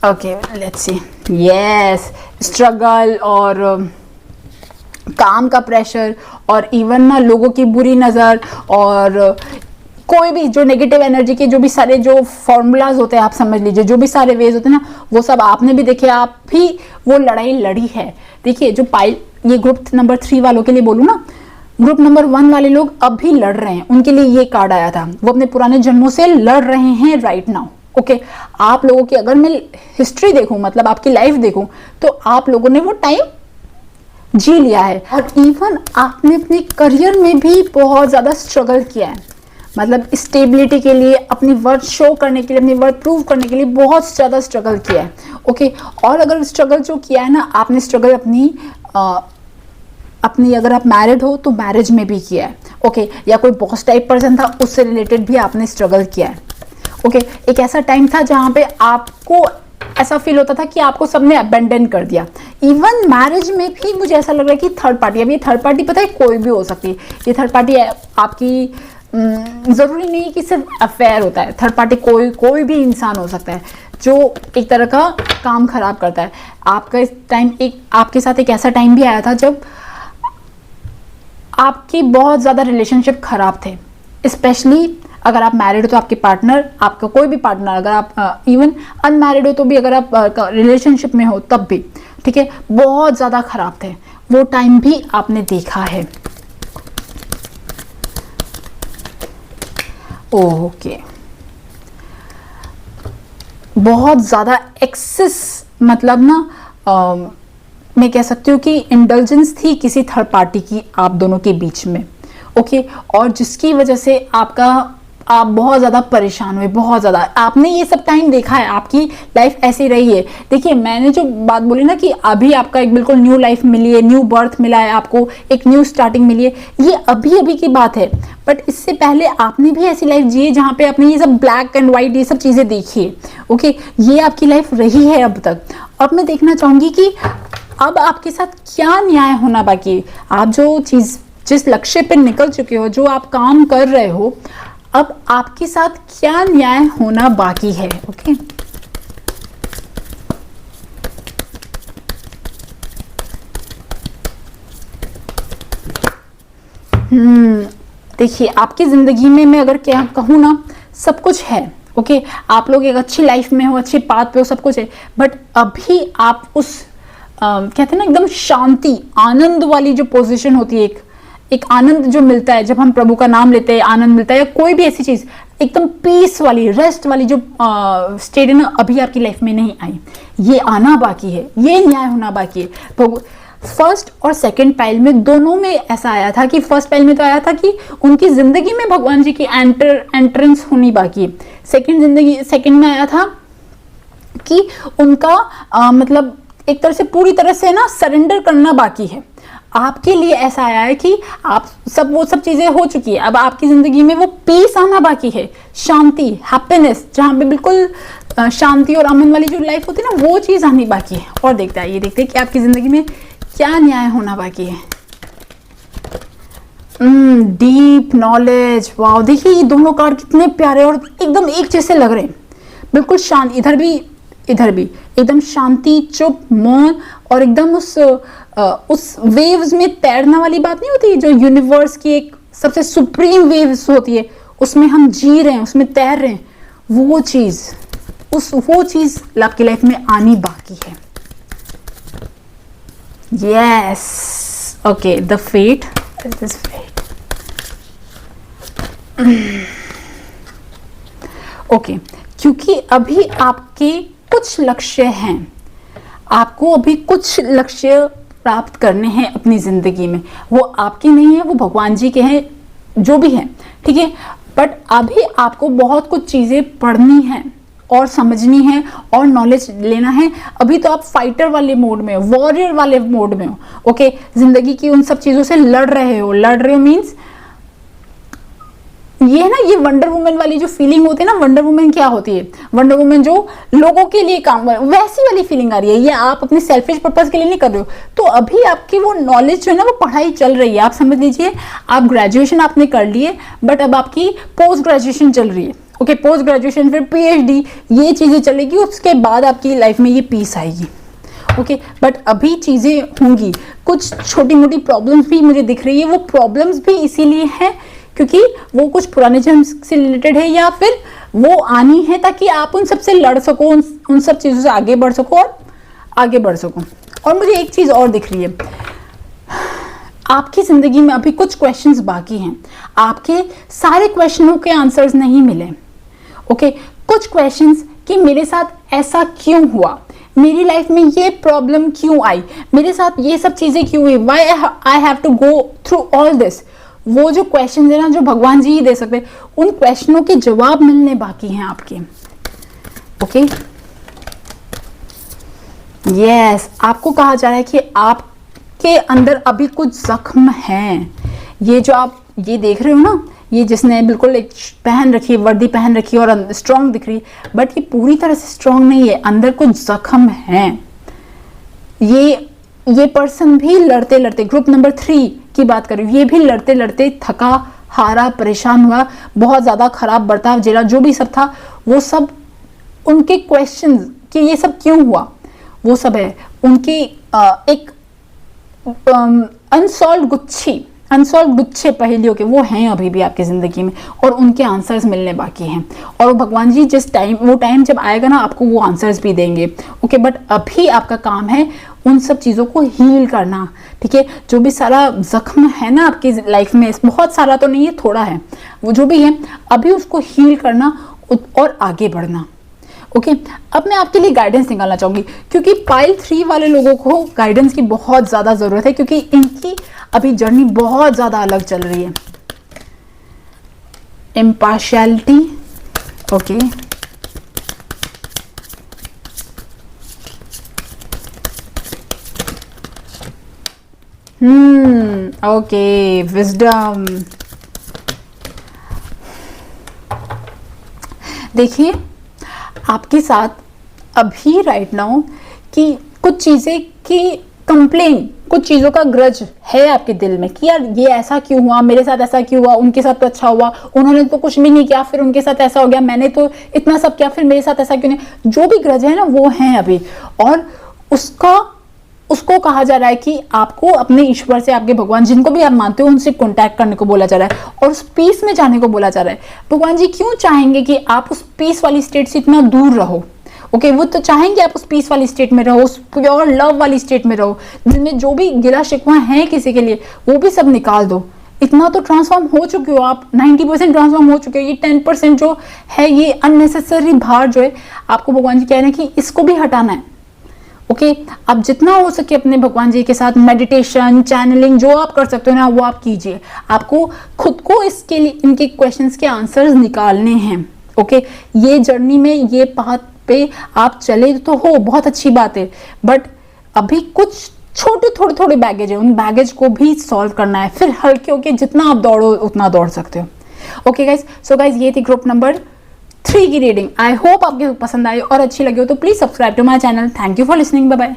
okay, let's see, yes, struggle और काम का प्रेशर और इवन ना लोगों की बुरी नज़र और कोई भी जो नेगेटिव एनर्जी के जो भी सारे जो फॉर्मूलाज होते हैं, आप समझ लीजिए, जो भी सारे वेज होते हैं ना, वो सब आपने भी देखे, आप भी वो लड़ाई लड़ी है। देखिए जो ये ग्रुप नंबर 3 वालों के लिए बोलूँ ना, ग्रुप नंबर 1 वाले लोग अब भी लड़ रहे हैं, उनके लिए ये कार्ड आया था, वो अपने पुराने जन्मों से लड़ रहे हैं राइट नाउ। ओके, आप लोगों की अगर मैं हिस्ट्री देखूं, मतलब आपकी लाइफ देखूं, तो आप लोगों ने वो टाइम जी लिया है और इवन आपने अपने करियर में भी बहुत ज्यादा स्ट्रगल किया है, मतलब स्टेबिलिटी के लिए, अपनी वर्थ शो करने के लिए, अपनी वर्थ प्रूव करने के लिए बहुत ज्यादा स्ट्रगल किया है। ओके, और अगर स्ट्रगल जो किया है ना आपने, स्ट्रगल अपनी अगर आप मैरिड हो तो मैरिज में भी किया है। ओके, या कोई बॉस टाइप पर्सन था उससे रिलेटेड भी आपने स्ट्रगल किया है। ओके, एक ऐसा टाइम था जहां पे आपको ऐसा फील होता था कि आपको सबने अबेंडन कर दिया। इवन मैरिज में भी मुझे ऐसा लग रहा है कि थर्ड पार्टी, अब ये थर्ड पार्टी पता है कोई भी हो सकती है, ये थर्ड पार्टी आपकी जरूरी नहीं कि सिर्फ अफेयर होता है, थर्ड पार्टी कोई भी इंसान हो सकता है जो एक तरह का काम खराब करता है। आपका इस टाइम आपके साथ एक ऐसा टाइम भी आया था जब आपकी बहुत ज़्यादा रिलेशनशिप खराब थे, स्पेशली अगर आप मैरिड हो तो आपके पार्टनर, आपका कोई भी पार्टनर, अगर आप इवन अनमैरिड हो तो भी अगर आप रिलेशनशिप में हो तब भी, ठीक है, बहुत ज़्यादा खराब थे, वो टाइम भी आपने देखा है। ओके, बहुत ज़्यादा एक्सेस, मतलब ना मैं कह सकती हूँ कि इंडल्जेंस थी किसी थर्ड पार्टी की आप दोनों के बीच में। ओके, और जिसकी वजह से आप बहुत ज़्यादा परेशान हुए, बहुत ज़्यादा। आपने ये सब टाइम देखा है, आपकी लाइफ ऐसी रही है। देखिए मैंने जो बात बोली ना कि अभी आपका एक बिल्कुल न्यू लाइफ मिली है, न्यू बर्थ मिला है आपको, एक न्यू स्टार्टिंग मिली है, ये अभी की बात है। बट इससे पहले आपने भी ऐसी लाइफ जी है जहाँ पे आपने ये सब ब्लैक एंड व्हाइट ये सब चीज़ें देखी है। ओके, ये आपकी लाइफ रही है अब तक। अब मैं देखना चाहूँगी कि अब आपके साथ क्या न्याय होना बाकी है। आप जिस लक्ष्य पे निकल चुके हो, जो आप काम कर रहे हो, अब आपके साथ क्या न्याय होना बाकी है। ओके, देखिए आपकी जिंदगी में मैं अगर क्या कहूँ ना, सब कुछ है। ओके, आप लोग एक अच्छी लाइफ में हो, अच्छे पाथ पे हो, सब कुछ है, बट अभी आप उस कहते हैं ना एकदम शांति, आनंद वाली जो पोजीशन होती है, एक आनंद जो मिलता है जब हम प्रभु का नाम लेते हैं, आनंद मिलता है, या कोई भी ऐसी चीज एकदम पीस वाली, रेस्ट वाली जो स्टेट है ना, अभी आपकी लाइफ में नहीं आई। ये आना बाकी है, ये न्याय होना बाकी है। फर्स्ट और सेकंड पाइल में दोनों में ऐसा आया था कि फर्स्ट पाइल में तो आया था कि उनकी जिंदगी में भगवान जी की एंट्रेंस होनी बाकी है। सेकंड में आया था कि उनका मतलब एक तरह से पूरी तरह से ना सरेंडर करना बाकी है। आपके लिए ऐसा आया है कि आप वो सब चीजें हो चुकी है, अब आपकी जिंदगी में वो पीस आना बाकी है, शांति, हैप्पीनेस, जहां पे बिल्कुल शांति और अमन वाली जो लाइफ होती है ना, वो चीज आनी बाकी है। और देखते हैं कि आपकी जिंदगी में क्या न्याय होना बाकी है। डीप नॉलेज, वाओ, देखिए ये दोनों कार्ड कितने प्यारे और एकदम एक जैसे लग रहे हैं, बिल्कुल शांत, इधर भी एकदम शांति, चुप, मौन, और एकदम उस वेव्स में तैरना वाली बात नहीं होती, जो यूनिवर्स की एक सबसे सुप्रीम वेव्स होती है, उसमें हम जी रहे हैं, उसमें तैर रहे हैं, वो चीज। वो चीज आपकी लाइफ में आनी बाकी है। Yes, okay, the fate, this fate. Okay, क्योंकि अभी आपके कुछ लक्ष्य हैं, आपको अभी कुछ लक्ष्य प्राप्त करने हैं अपनी जिंदगी में। वो आपके नहीं है, वो भगवान जी के हैं, जो भी हैं, ठीक है। बट अभी आपको बहुत कुछ चीजें पढ़नी हैं और समझनी है और नॉलेज लेना है। अभी तो आप फाइटर वाले मोड में हो, वॉरियर वाले मोड में हो। ओके, जिंदगी की उन सब चीजों से लड़ रहे हो मीन्स ये है ना, ये वंडर वुमन वाली जो फीलिंग होती है ना, वंडर वुमन क्या होती है, वंडर वुमन जो लोगों के लिए काम कर, वैसी वाली फीलिंग आ रही है। ये आप अपने सेल्फिश पर्पस के लिए नहीं कर रहे हो। तो अभी आपकी वो नॉलेज जो है ना, वो पढ़ाई चल रही है। आप समझ लीजिए, आप ग्रेजुएशन आपने कर लिए, बट अब आपकी पोस्ट ग्रेजुएशन चल रही है। ओके, पोस्ट ग्रेजुएशन, फिर PhD, ये चीजें चलेगी। उसके बाद आपकी लाइफ में ये पीस आएगी। ओके, बट अभी चीजें होंगी, कुछ छोटी मोटी प्रॉब्लम्स भी मुझे दिख रही है। वो प्रॉब्लम्स भी इसीलिए है क्योंकि वो कुछ पुराने जन्म से रिलेटेड है, या फिर वो आनी है ताकि आप उन सब से लड़ सको, उन सब चीजों से आगे बढ़ सको और आगे बढ़ सको। और मुझे एक चीज और दिख रही है, आपकी जिंदगी में अभी कुछ क्वेश्चंस बाकी हैं। आपके सारे क्वेश्चनों के आंसर्स नहीं मिले। ओके, कुछ क्वेश्चंस कि मेरे साथ ऐसा क्यों हुआ, मेरी लाइफ में ये प्रॉब्लम क्यों आई, मेरे साथ ये सब चीजें क्यों हुई, why I have to go through all this. वो जो क्वेश्चन है ना, जो भगवान जी ही दे सकते, उन क्वेश्चनों के जवाब मिलने बाकी हैं आपके। ओके, यस, आपको कहा जा रहा है कि आपके अंदर अभी कुछ जख्म हैं। ये जो आप ये देख रहे हो ना, ये जिसने बिल्कुल एक पहन रखी है, वर्दी पहन रखी है और स्ट्रांग दिख रही है, बट ये पूरी तरह से स्ट्रांग नहीं है, अंदर कुछ जख्म हैं। ये पर्सन भी लड़ते लड़ते, ग्रुप नंबर 3 की बात करूं, ये भी लड़ते लड़ते थका हारा परेशान हुआ, बहुत ज्यादा खराब बर्ताव झेला, जो भी सब था वो सब उनके क्वेश्चन कि ये सब क्यों हुआ, वो सब है उनकी एक अनसॉल्व गुच्छे पहेलियों के, वो हैं अभी भी आपकी जिंदगी में और उनके आंसर्स मिलने बाकी हैं। और भगवान जी जिस टाइम जब आएगा ना, आपको वो आंसर्स भी देंगे। ओके, बट अभी आपका काम है उन सब चीज़ों को हील करना। ठीक है, जो भी सारा जख्म है ना आपकी लाइफ में, बहुत सारा तो नहीं है, थोड़ा है, वो जो भी है अभी उसको हील करना और आगे बढ़ना। ओके, अब मैं आपके लिए गाइडेंस निकालना चाहूंगी, क्योंकि पाइल 3 वाले लोगों को गाइडेंस की बहुत ज्यादा जरूरत है, क्योंकि इनकी अभी जर्नी बहुत ज्यादा अलग चल रही है। Impartiality, okay, okay, wisdom. देखिए, आपके साथ अभी राइट नाउ कि कुछ चीजें की कंप्लेन, कुछ चीजों का ग्रज है आपके दिल में कि यार ये ऐसा क्यों हुआ, मेरे साथ ऐसा क्यों हुआ, उनके साथ तो अच्छा हुआ, उन्होंने तो कुछ भी नहीं किया, फिर उनके साथ ऐसा हो गया, मैंने तो इतना सब किया, फिर मेरे साथ ऐसा क्यों नहीं। जो भी ग्रज है ना, वो है अभी, और उसको कहा जा रहा है कि आपको अपने ईश्वर से, आपके भगवान जिनको भी आप मानते हो, उनसे कांटेक्ट करने को बोला जा रहा है और उस पीस में जाने को बोला जा रहा है। भगवान जी क्यों चाहेंगे कि आप उस पीस वाली स्टेट से इतना दूर रहो? ओके, वो तो चाहेंगे आप उस पीस वाली स्टेट में रहो, उस प्योर लव वाली स्टेट में रहो, जिनमें जो भी गिला शिकवा है किसी के लिए, वो भी सब निकाल दो। इतना तो ट्रांसफॉर्म हो चुके हो आप, 90% ट्रांसफॉर्म हो चुके हो। ये 10% जो है, ये अननेसेसरी भार जो है, आपको भगवान जी कह रहे हैं कि इसको भी हटाना है। ओके, आप जितना हो सके अपने भगवान जी के साथ मेडिटेशन, चैनलिंग, जो आप कर सकते हो ना, वो आप कीजिए। आपको खुद को इसके लिए, इनके क्वेश्चंस के आंसर्स निकालने हैं। ओके, ये जर्नी में, ये पाथ पे आप चले तो हो, बहुत अच्छी बात है, बट अभी कुछ छोटे थोड़े बैगेज है, उन बैगेज को भी सॉल्व करना है। फिर हल्के होके जितना आप दौड़ो उतना दौड़ सकते हो। ओके गाइज, सो गाइज, ये थी ग्रुप नंबर 3 की रीडिंग। आई होप आपको पसंद आई और अच्छी लगी हो तो please subscribe to my channel. Thank you for listening, bye bye.